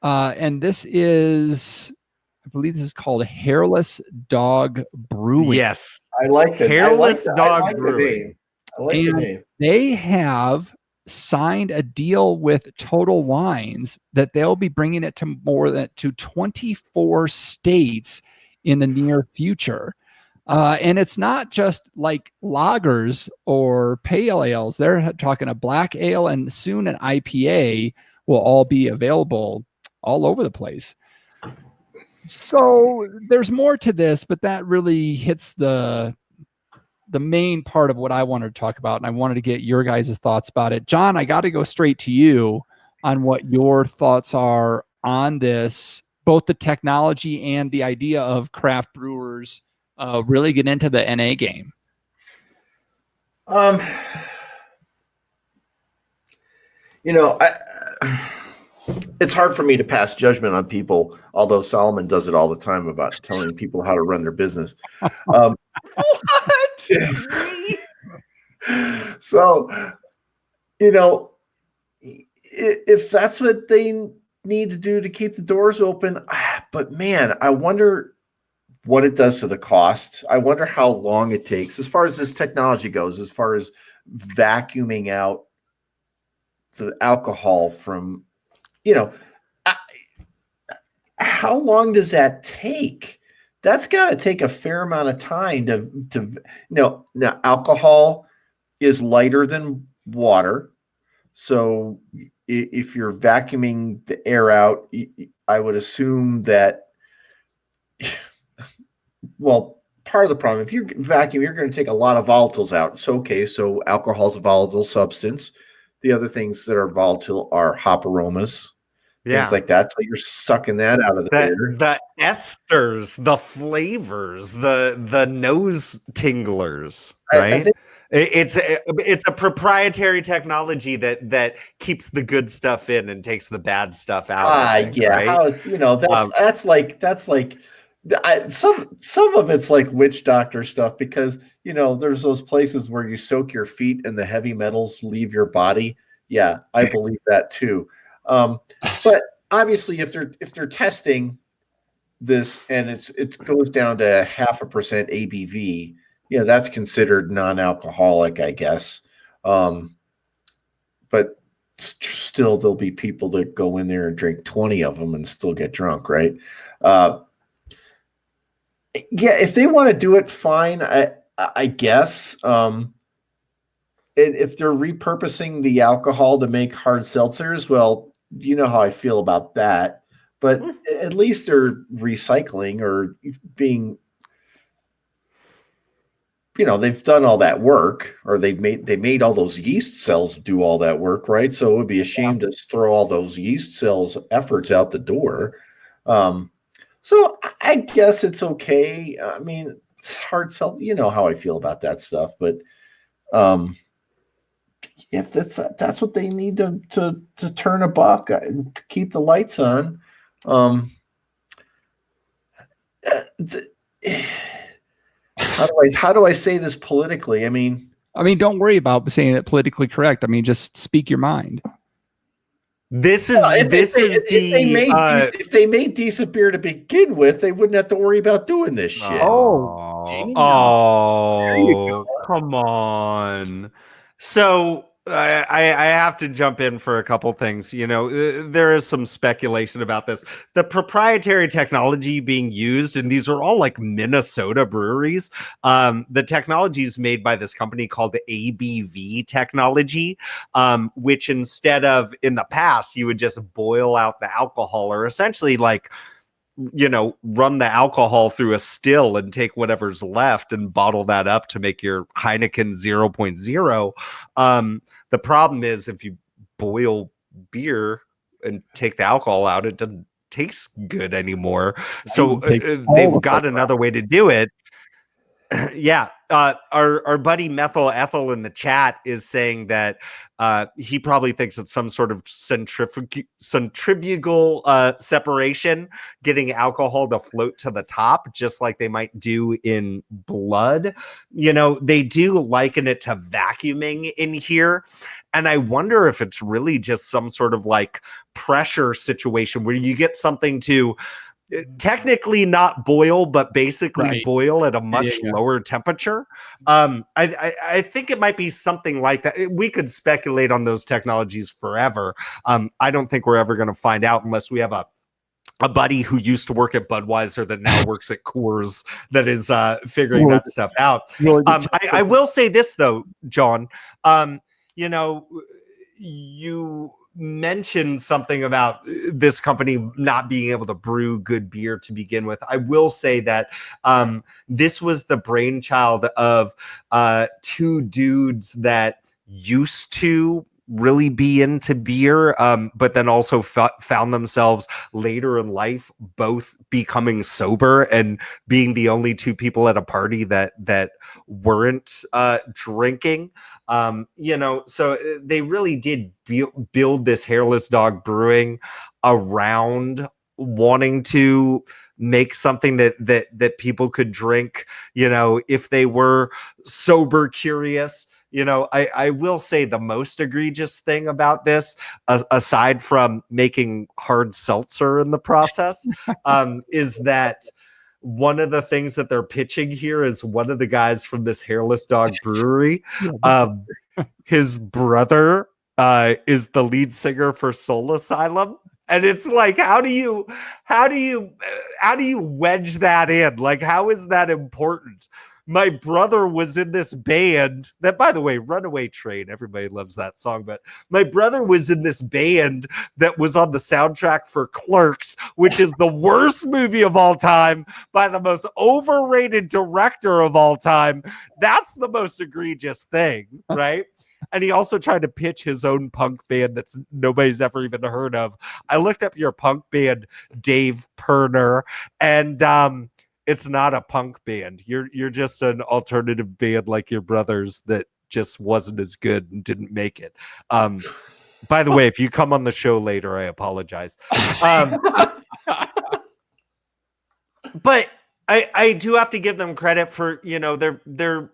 and this is, I believe this is called Hairless Dog Brewing. Yes. I like it. Hairless Dog Brewing. I like the name. They have signed a deal with Total Wines that they'll be bringing it to 24 states in the near future. And it's not just like lagers or pale ales. They're talking a black ale, and soon an IPA will all be available all over the place. So there's more to this, but that really hits the main part of what I wanted to talk about, and I wanted to get your guys' thoughts about it. John, I got to go straight to you on what your thoughts are on this, both the technology and the idea of craft brewers really get into the NA game. It's hard for me to pass judgment on people, although Solomon does it all the time about telling people how to run their business. What? So, if that's what they need to do to keep the doors open, but man, I wonder what it does to the cost. I wonder how long it takes as far as this technology goes, as far as vacuuming out the alcohol from, how long does that take? That's got to take a fair amount of time to now alcohol is lighter than water. So if you're vacuuming the air out, I would assume that, well, part of the problem, if you vacuum, you're going to take a lot of volatiles out. So alcohol is a volatile substance. The other things that are volatile are hop aromas, things like that. So you're sucking that out of the air. The esters, the flavors, the nose tinglers, right? It's a proprietary technology that keeps the good stuff in and takes the bad stuff out. I think, yeah. right? How that's like some of it's like witch doctor stuff because there's those places where you soak your feet and the heavy metals leave your body. Yeah, I believe that too. But obviously, if they're testing this and it goes down to 0.5% ABV, that's considered non-alcoholic, I guess. But still, there'll be people that go in there and drink 20 of them and still get drunk, right? Yeah, if they want to do it, fine. I guess. If they're repurposing the alcohol to make hard seltzers, well, you know how I feel about that. But at least they're recycling or being, they've done all that work, or they made all those yeast cells do all that work, right? So it would be a shame to throw all those yeast cells efforts out the door. So I guess it's okay. I mean, it's hard seltzer. You know how I feel about that stuff, but if that's what they need to turn a buck and keep the lights on. How do I say this politically? I mean, don't worry about saying it politically correct. I mean, just speak your mind. If they made decent beer to begin with, they wouldn't have to worry about doing this shit. Come on. So I have to jump in for a couple things. There is some speculation about this. The proprietary technology being used, and these are all like Minnesota breweries. The technology is made by this company called the ABV technology, which instead of in the past, you would just boil out the alcohol or essentially like run the alcohol through a still and take whatever's left and bottle that up to make your Heineken 0.0. The problem is if you boil beer and take the alcohol out, it doesn't taste good anymore. So they've got another way to do it. Yeah. Our buddy Methyl Ethel in the chat is saying that he probably thinks it's some sort of centrifugal separation, getting alcohol to float to the top, just like they might do in blood. They do liken it to vacuuming in here. And I wonder if it's really just some sort of like pressure situation where you get something to technically not boil, but basically boil at a much lower temperature. I think it might be something like that. We could speculate on those technologies forever. I don't think we're ever going to find out unless we have a buddy who used to work at Budweiser that now works at Coors that is figuring that stuff out. I will say this though, John, you mentioned something about this company not being able to brew good beer to begin with. I will say that this was the brainchild of two dudes that used to really be into beer, but then also found themselves later in life both becoming sober and being the only two people at a party that weren't drinking. So they really did build this Hairless Dog Brewing around wanting to make something that people could drink, if they were sober curious. I will say the most egregious thing about this, aside from making hard seltzer in the process, is that one of the things that they're pitching here is one of the guys from this Hairless Dog Brewery. His brother is the lead singer for Soul Asylum. And it's like, how do you wedge that in? Like, how is that important? My brother was in this band that, by the way, Runaway Train, everybody loves that song, but my brother was in this band that was on the soundtrack for Clerks, which is the worst movie of all time by the most overrated director of all time. That's the most egregious thing, right? And he also tried to pitch his own punk band that's nobody's ever even heard of. I looked up your punk band, Dave Perner, and it's not a punk band. You're just an alternative band like your brothers that just wasn't as good and didn't make it. By the way, if you come on the show later, I apologize. But I do have to give them credit for, they're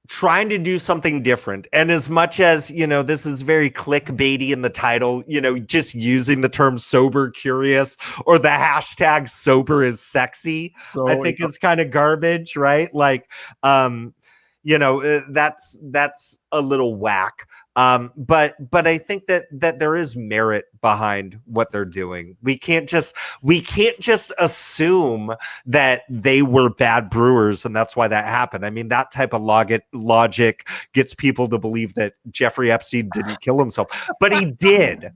trying to do something different. And as much as, this is very clickbaity in the title, just using the term sober curious or the hashtag sober is sexy, I think is kind of garbage, right? Like, that's a little whack. But I think that there is merit behind what they're doing. We can't just assume that they were bad brewers and that's why that happened. I mean, that type of logic gets people to believe that Jeffrey Epstein didn't kill himself, but he did.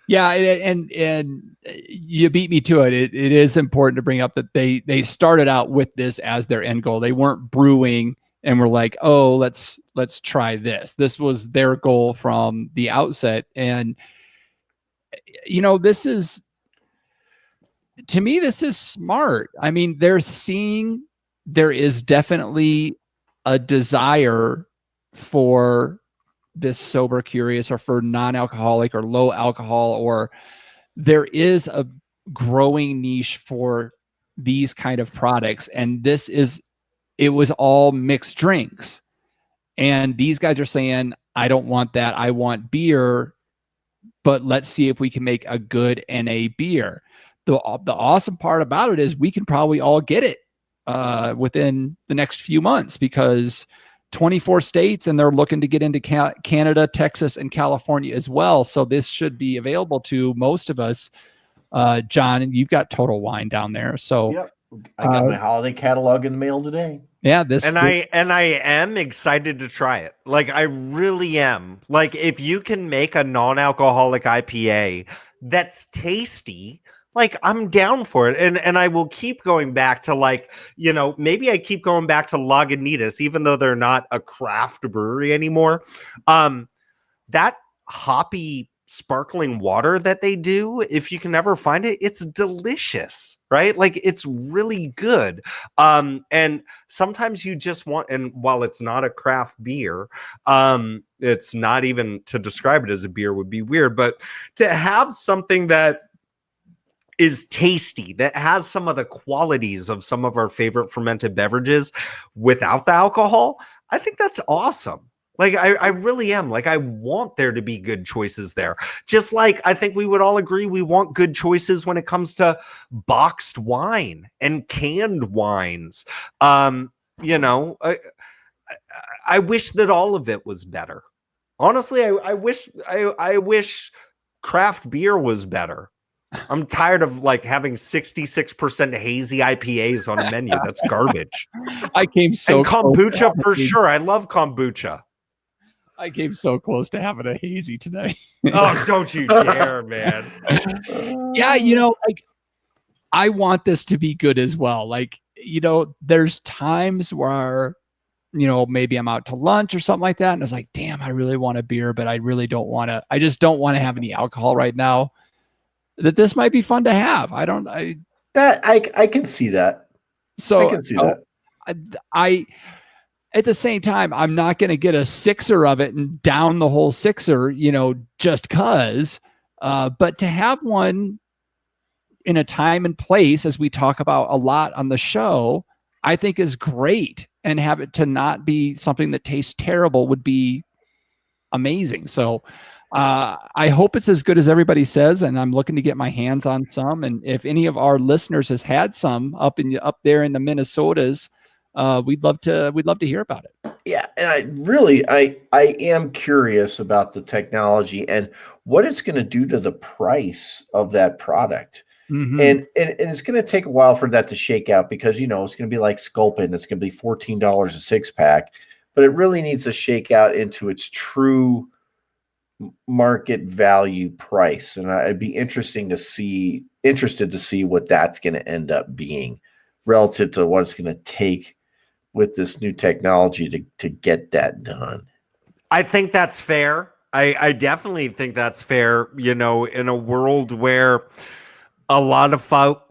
Yeah, and you beat me to it. It is important to bring up that they started out with this as their end goal. They weren't brewing and we're like, oh, let's try this. This was their goal from the outset. And, this is smart. I mean, they're seeing there is definitely a desire for this sober curious or for non-alcoholic or low alcohol, or there is a growing niche for these kind of products. And it was all mixed drinks. And these guys are saying, I don't want that. I want beer, but let's see if we can make a good NA beer. The awesome part about it is we can probably all get it within the next few months, because 24 states, and they're looking to get into Canada, Texas, and California as well. So this should be available to most of us. John, and you've got Total Wine down there. So yep. I got my holiday catalog in the mail today. Yeah, I am excited to try it. Like, I really am. Like, if you can make a non-alcoholic IPA that's tasty, like, I'm down for it. And I will keep going back to, like, maybe I keep going back to Lagunitas, even though they're not a craft brewery anymore. That hoppy sparkling water that they do, if you can ever find it, it's delicious, right? Like, it's really good. And sometimes you just want, and while it's not a craft beer, it's not even, to describe it as a beer would be weird, but to have something that is tasty, that has some of the qualities of some of our favorite fermented beverages without the alcohol, I think that's awesome. Like, I really am. Like, I want there to be good choices there. Just like I think we would all agree we want good choices when it comes to boxed wine and canned wines. I wish that all of it was better. Honestly, I wish craft beer was better. I'm tired of, like, having 66% hazy IPAs on a menu. That's garbage. I came so and kombucha for sure. I love kombucha. I came so close to having a hazy today. Oh, don't you dare, man. Yeah, like, I want this to be good as well. Like, there's times where, maybe I'm out to lunch or something like that, and it's like, damn, I really want a beer, but I really don't want to. I just don't want to have any alcohol right now. That this might be fun to have. I can see that. So I can see that. I at the same time, I'm not going to get a sixer of it and down the whole sixer, just cause. But to have one in a time and place, as we talk about a lot on the show, I think is great. And have it to not be something that tastes terrible would be amazing. So I hope it's as good as everybody says, and I'm looking to get my hands on some. And if any of our listeners has had some up there in the Minnesotas, we'd love to hear about it. Yeah, and I am curious about the technology and what it's going to do to the price of that product. Mm-hmm. And it's going to take a while for that to shake out, because it's going to be like Sculpin. It's going to be $14 a 6-pack, but it really needs to shake out into its true market value price. And I'd be interested to see what that's going to end up being relative to what it's going to take with this new technology to get that done. I think that's fair. I definitely think that's fair, in a world where a lot of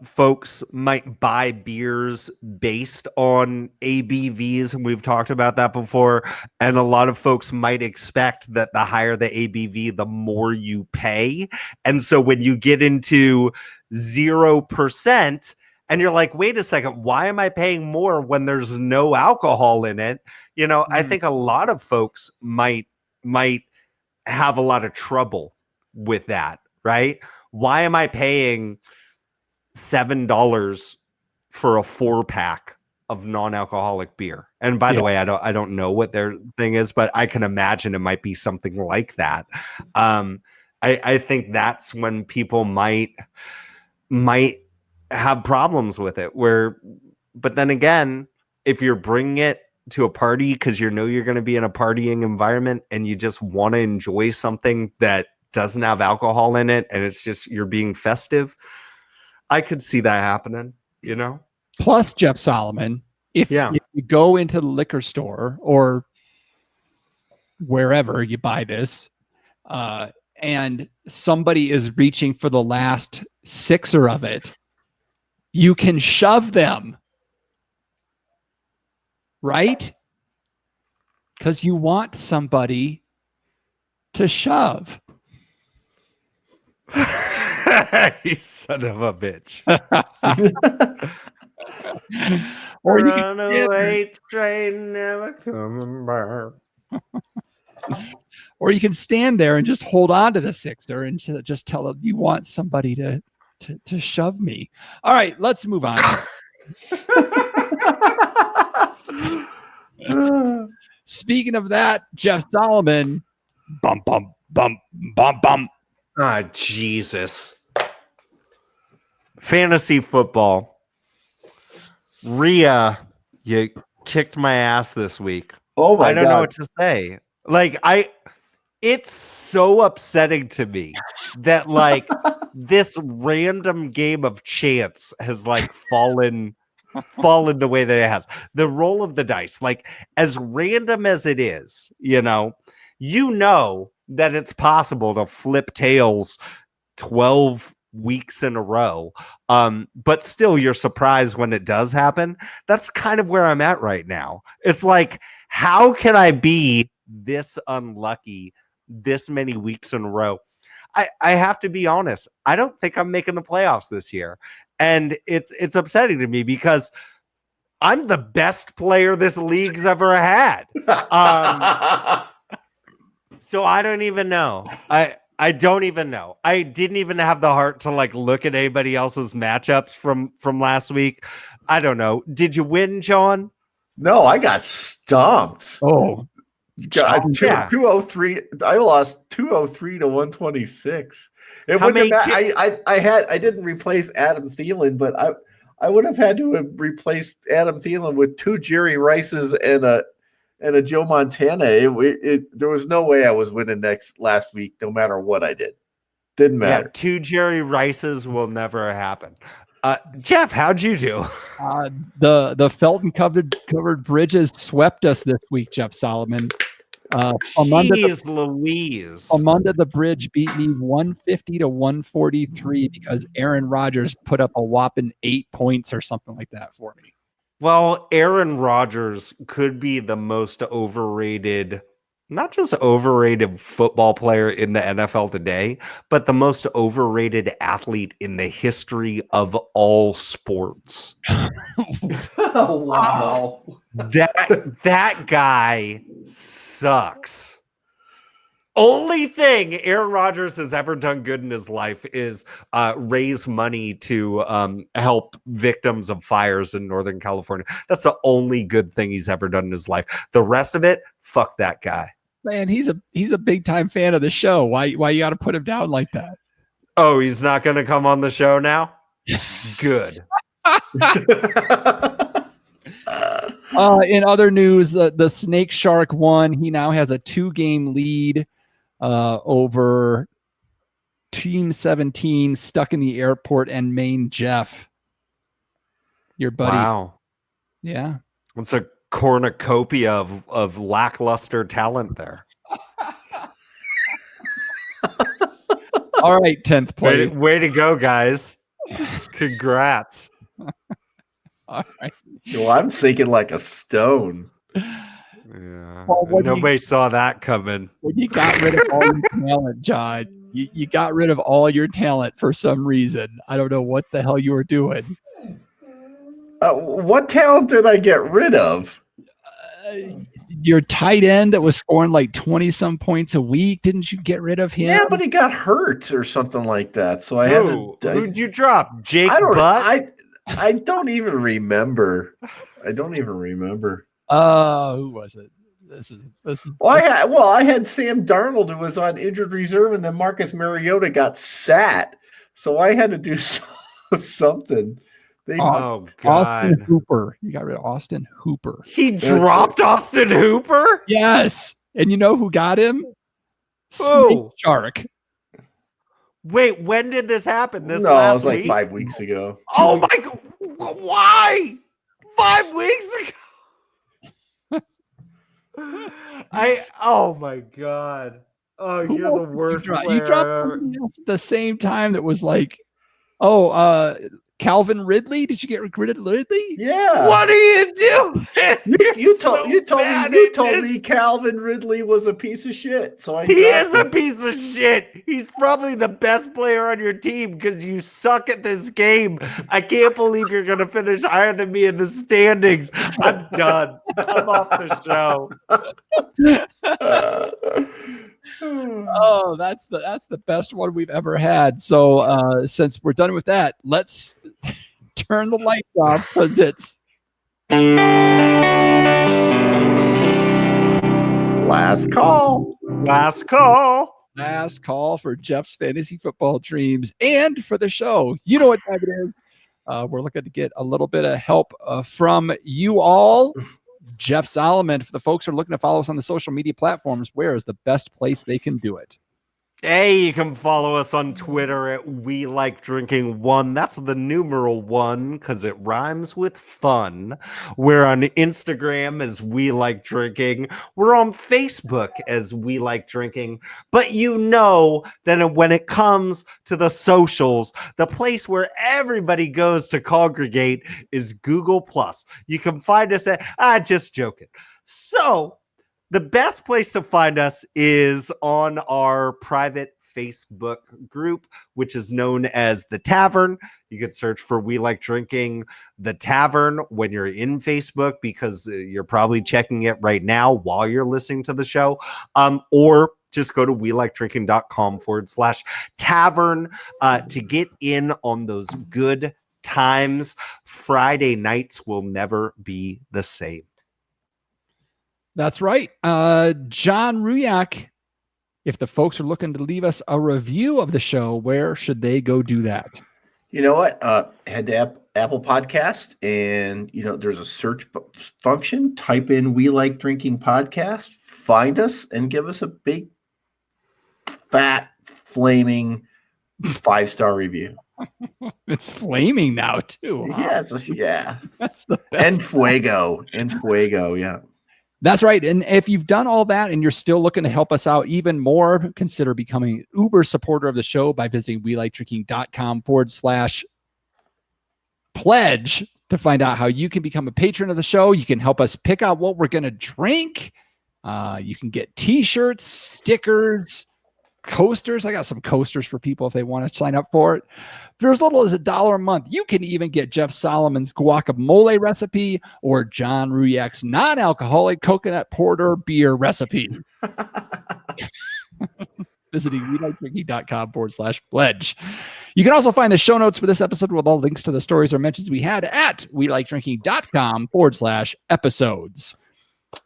folks might buy beers based on ABVs, and we've talked about that before. And a lot of folks might expect that the higher the ABV, the more you pay. And so when you get into 0%, and you're like, wait a second, why am I paying more when there's no alcohol in it? You know, I think a lot of folks might have a lot of trouble with that, right? Why am I paying $7 for a 4-pack of non-alcoholic beer? And by the way, I don't know what their thing is, but I can imagine it might be something like that. I think that's when people might have problems with it. But then again, if you're bringing it to a party because you know you're going to be in a partying environment and you just want to enjoy something that doesn't have alcohol in it, and it's just you're being festive, I could see that happening, you know? Plus, Jeff Solomon, if you go into the liquor store or wherever you buy this, and somebody is reaching for the last sixer of it, you can shove them, right? Because you want somebody to shove. You son of a bitch. Or you Runaway train never coming back. Or you can stand there and just hold on to the sixer and just tell them you want somebody to shove me. All right, let's move on. Speaking of that, Jeff Solomon, bump, bump, bump, bump, bump. Ah, Jesus. Fantasy football. Rhea, you kicked my ass this week. Oh my God. I don't know what to say. Like, it's so upsetting to me that like this random game of chance has like fallen the way that it has. The roll of the dice, like as random as it is, you know that it's possible to flip tails 12 weeks in a row. But still you're surprised when it does happen. That's kind of where I'm at right now. It's like, how can I be this unlucky this many weeks in a row? I have to be honest. I don't think I'm making the playoffs this year. And it's upsetting to me because I'm the best player this league's ever had. So I don't even know. I don't even know. I didn't even have the heart to like look at anybody else's matchups from last week. I don't know. Did you win, John? No, I got stumped. Oh, God, 203. I lost 203 to 126. It wouldn't have, I didn't replace Adam Thielen, but I would have had to have replaced Adam Thielen with 2 Jerry Rices and a Joe Montana. There was no way I was winning last week, no matter what I did. Didn't matter. Yeah, 2 Jerry Rices will never happen. Jeff, how'd you do? The Felton covered bridges swept us this week, Jeff Solomon. Jeez Louise. Amanda the Bridge beat me 150 to 143 because Aaron Rodgers put up a whopping 8 points or something like that for me. Well, Aaron Rodgers could be the most overrated, not just overrated football player in the NFL today, but the most overrated athlete in the history of all sports. Oh, wow. That guy sucks. Only thing Aaron Rodgers has ever done good in his life is raise money to help victims of fires in Northern California. That's the only good thing he's ever done in his life. The rest of it, fuck that guy. Man, he's a big time fan of the show. Why you got to put him down like that? Oh, he's not going to come on the show now? Good. In other news, the Snake Shark won. He now has a 2-game lead over Team 17 stuck in the airport and Maine Jeff. Your buddy. Wow. Yeah. It's a cornucopia of lackluster talent there. All right, 10th place. Way to go, guys. Congrats. All right. Well, I'm sinking like a stone. Yeah. Well, what do you- Nobody saw that coming. When you got rid of all your talent, John, you got rid of all your talent for some reason. I don't know what the hell you were doing. What talent did I get rid of? Your tight end that was scoring like 20 some points a week, didn't you get rid of him? Yeah, but he got hurt or something like that. So I had to. Who'd you drop? Jake I don't. Butt? I don't even remember. I don't even remember. Who was it? This is Well, I had Sam Darnold, who was on injured reserve, and then Marcus Mariota got sat. So I had to do something. Oh, Austin God. Hooper. You got rid of Austin Hooper. He dropped Austin Hooper? Yes. And you know who got him? Who? Snake Shark. Wait, when did this happen? This No, it last was like week? 5 weeks ago. Oh my God! Why? 5 weeks ago. Oh my God! Oh, Who you're the else did worst. You player dropped ever. somebody else at the same time that was like, Calvin Ridley. Did you get rid of Ridley? Yeah. What are you doing? You told me me Calvin Ridley was a piece of shit. So he is a piece of shit. He's probably the best player on your team because you suck at this game. I can't believe you're gonna finish higher than me in the standings. I'm done. I'm off the show. Oh, that's the best one we've ever had. So since we're done with that, let's turn the lights off because it's Last call. Last call. last call for Jeff's fantasy football dreams and for the show. You know what time it is. We're looking to get a little bit of help from you all. Jeff Solomon, if the folks are looking to follow us on the social media platforms, where is the best place they can do it? Hey, you can follow us on Twitter at We Like Drinking 1. That's the numeral 1 because it rhymes with fun. We're on Instagram as We Like Drinking. We're on Facebook as We Like Drinking. But you know that when it comes to the socials, the place where everybody goes to congregate is Google+. You can find us at, just joking. So, the best place to find us is on our private Facebook group, which is known as The Tavern. You could search for We Like Drinking The Tavern when you're in Facebook because you're probably checking it right now while you're listening to the show. Or just go to welikedrinking.com/tavern to get in on those good times. Friday nights will never be the same. That's right. John Ruyak, if the folks are looking to leave us a review of the show, where should they go do that? You know what? Head to Apple Podcast, and there's a search function. Type in "We Like Drinking Podcast," find us, and give us a big, fat, flaming 5-star review. It's flaming now too. Huh? Yeah, That's the best. and fuego, yeah. That's right. And if you've done all that and you're still looking to help us out even more, consider becoming an Uber supporter of the show by visiting WeLikeDrinking.com/pledge to find out how you can become a patron of the show. You can help us pick out what we're going to drink. You can get t-shirts, stickers, coasters. I got some coasters for people if they want to sign up for it. For as little as $1 a month, you can even get Jeff Solomon's guacamole recipe or John Ruyak's non-alcoholic coconut porter beer recipe. Visiting welikedrinking.com/pledge. You can also find the show notes for this episode with all links to the stories or mentions we had at welikedrinking.com/episodes.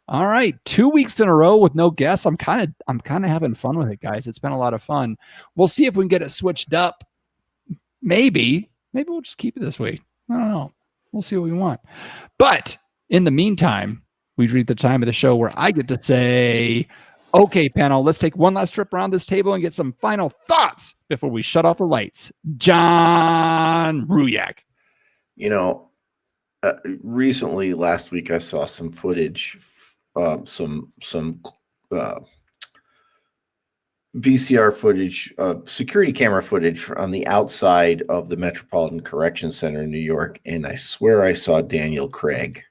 All right, 2 weeks in a row with no guests. I'm kind of having fun with it, guys. It's been a lot of fun. We'll see if we can get it switched up. Maybe we'll just keep it this way. I don't know. We'll see what we want. But in the meantime, we reach the time of the show where I get to say, okay, panel, let's take one last trip around this table and get some final thoughts before we shut off the lights. John Ruyak. Recently, last week, I saw some footage, some VCR footage, security camera footage on the outside of the Metropolitan Correction Center in New York, and I swear I saw Daniel Craig.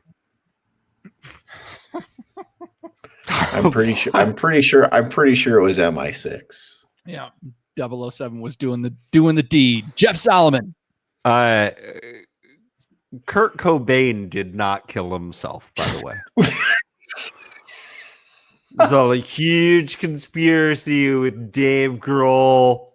I'm pretty sure it was MI6. Yeah. 007 was doing the deed. Jeff Solomon. Kurt Cobain did not kill himself, by the way. There's all a huge conspiracy with Dave Grohl,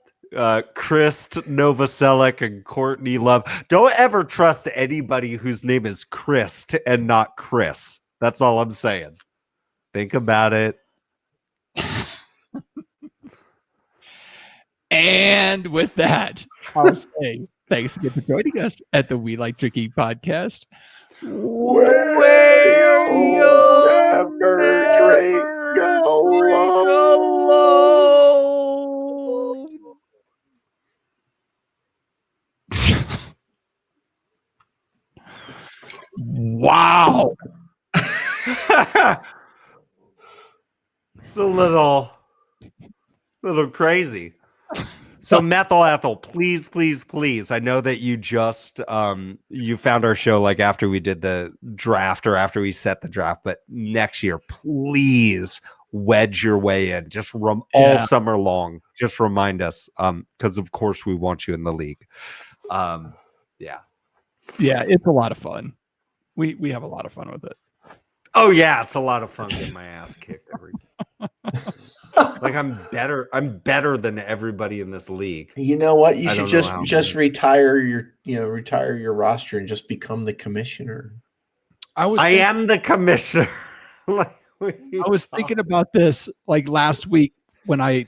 Chris Novoselic, and Courtney Love. Don't ever trust anybody whose name is Chris and not Chris. That's all I'm saying. Think about it. And with that, I'll say thanks again for joining us at the We Like Drinking podcast. Where you'll never drink alone. Wow. It's a little crazy. So methyl ethyl, please. I know that you just you found our show like after we did the draft or after we set the draft, but next year, please wedge your way in just all summer long. Just remind us, because of course we want you in the league. Yeah, it's a lot of fun. We have a lot of fun with it. Oh yeah, it's a lot of fun getting my ass kicked every like I'm better than everybody in this league. You know what? You should just retire your roster and just become the commissioner. I am the commissioner. I was thinking about this like last week when I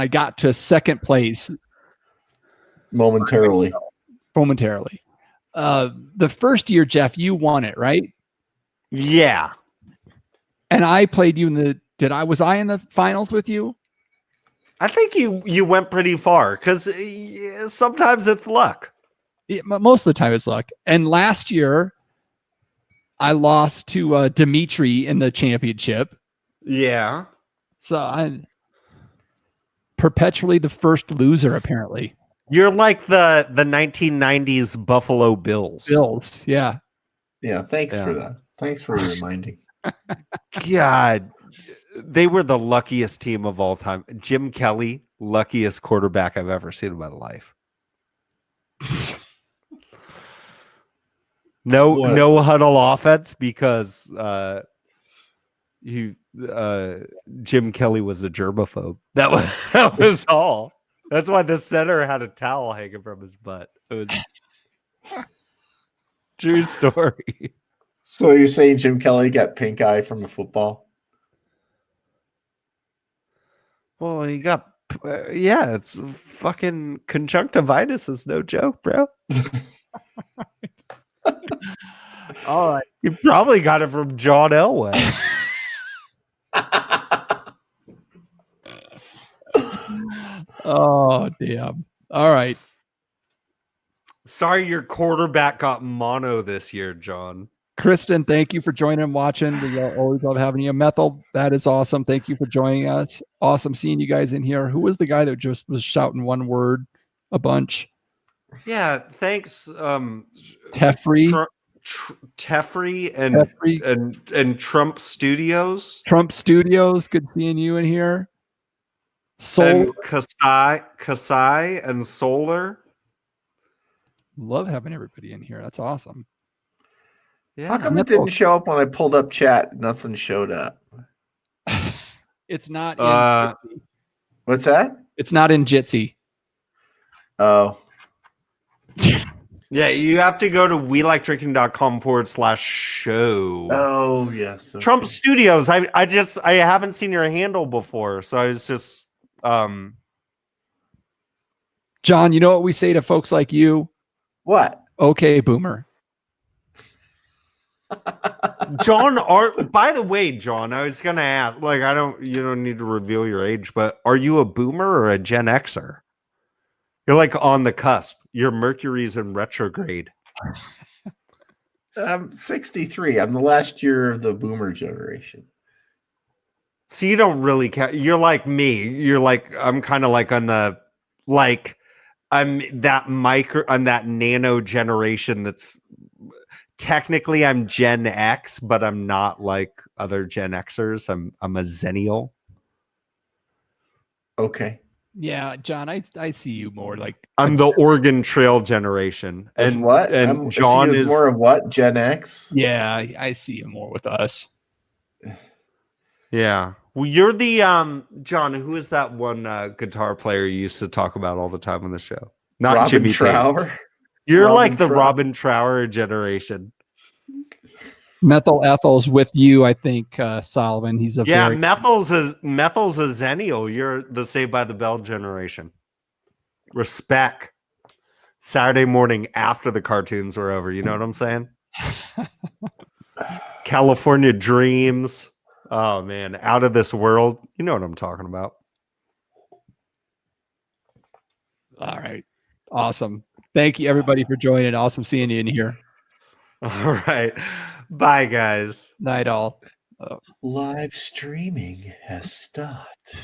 got to second place momentarily. The first year, Jeff, you won it, right? Yeah. And I played you in the. Was I in the finals with you? I think you went pretty far because sometimes it's luck. Yeah, most of the time it's luck. And last year, I lost to Dimitri in the championship. Yeah. So I'm perpetually the first loser, apparently. You're like the 1990s Buffalo Bills. Yeah. Yeah, thanks for that. Thanks for reminding. God, they were the luckiest team of all time. Jim Kelly, luckiest quarterback I've ever seen in my life. No huddle offense because Jim Kelly was a germaphobe. That was all. That's why the center had a towel hanging from his butt. It was true story. So you're saying Jim Kelly got pink eye from the football? Well, he got it's fucking conjunctivitis is no joke, bro. All right. You probably got it from John Elway. Oh, damn. All right. Sorry your quarterback got mono this year, John. Kristen, thank you for joining and watching. We always love having you. Methyl, that is awesome. Thank you for joining us. Awesome seeing you guys in here. Who was the guy that just was shouting one word a bunch? Yeah, thanks. Tefri. Tefri and Trump Studios. Trump Studios. Good seeing you in here. And Kasai and Solar. Love having everybody in here. That's awesome. Yeah. How come it didn't show up when I pulled up chat? Nothing showed up. It's not in what's that? It's not in Jitsi. Oh. Yeah, you have to go to welikedrinking.com/show. Oh, yes. Okay. Trump Studios. I haven't seen your handle before, so I was just John, you know what we say to folks like you? What? Okay, boomer. John, by the way, John, I was gonna ask, you don't need to reveal your age, but are you a boomer or a Gen Xer? You're like on the cusp. Your Mercury's in retrograde. I'm 63. I'm the last year of the boomer generation. So you don't really care. You're like me. You're like I'm kind of like on the like I'm that micro on that nano generation that's technically I'm Gen X, but I'm not like other Gen Xers. I'm a Zennial. Okay. Yeah, John, I see you more like I'm the Oregon Trail generation. As And what? and So John he was is more of what? Gen X? yeah, I see you more with us. yeah. Well, you're the John, who is that one guitar player you used to talk about all the time on the show? Not Robin Jimmy Page. Trower? You're Robin like the Trower. Robin Trower generation. Methyl Ethel's with you, I think, Solomon. He's a Yeah, very Methyls a Zennial. You're the Saved by the Bell generation. Respect. Saturday morning after the cartoons were over. You know what I'm saying? California Dreams. Oh man, Out of This World. You know what I'm talking about. all right. Awesome. Thank you everybody for joining. Awesome seeing you in here. All right. Bye guys. Night all. Live streaming has stopped.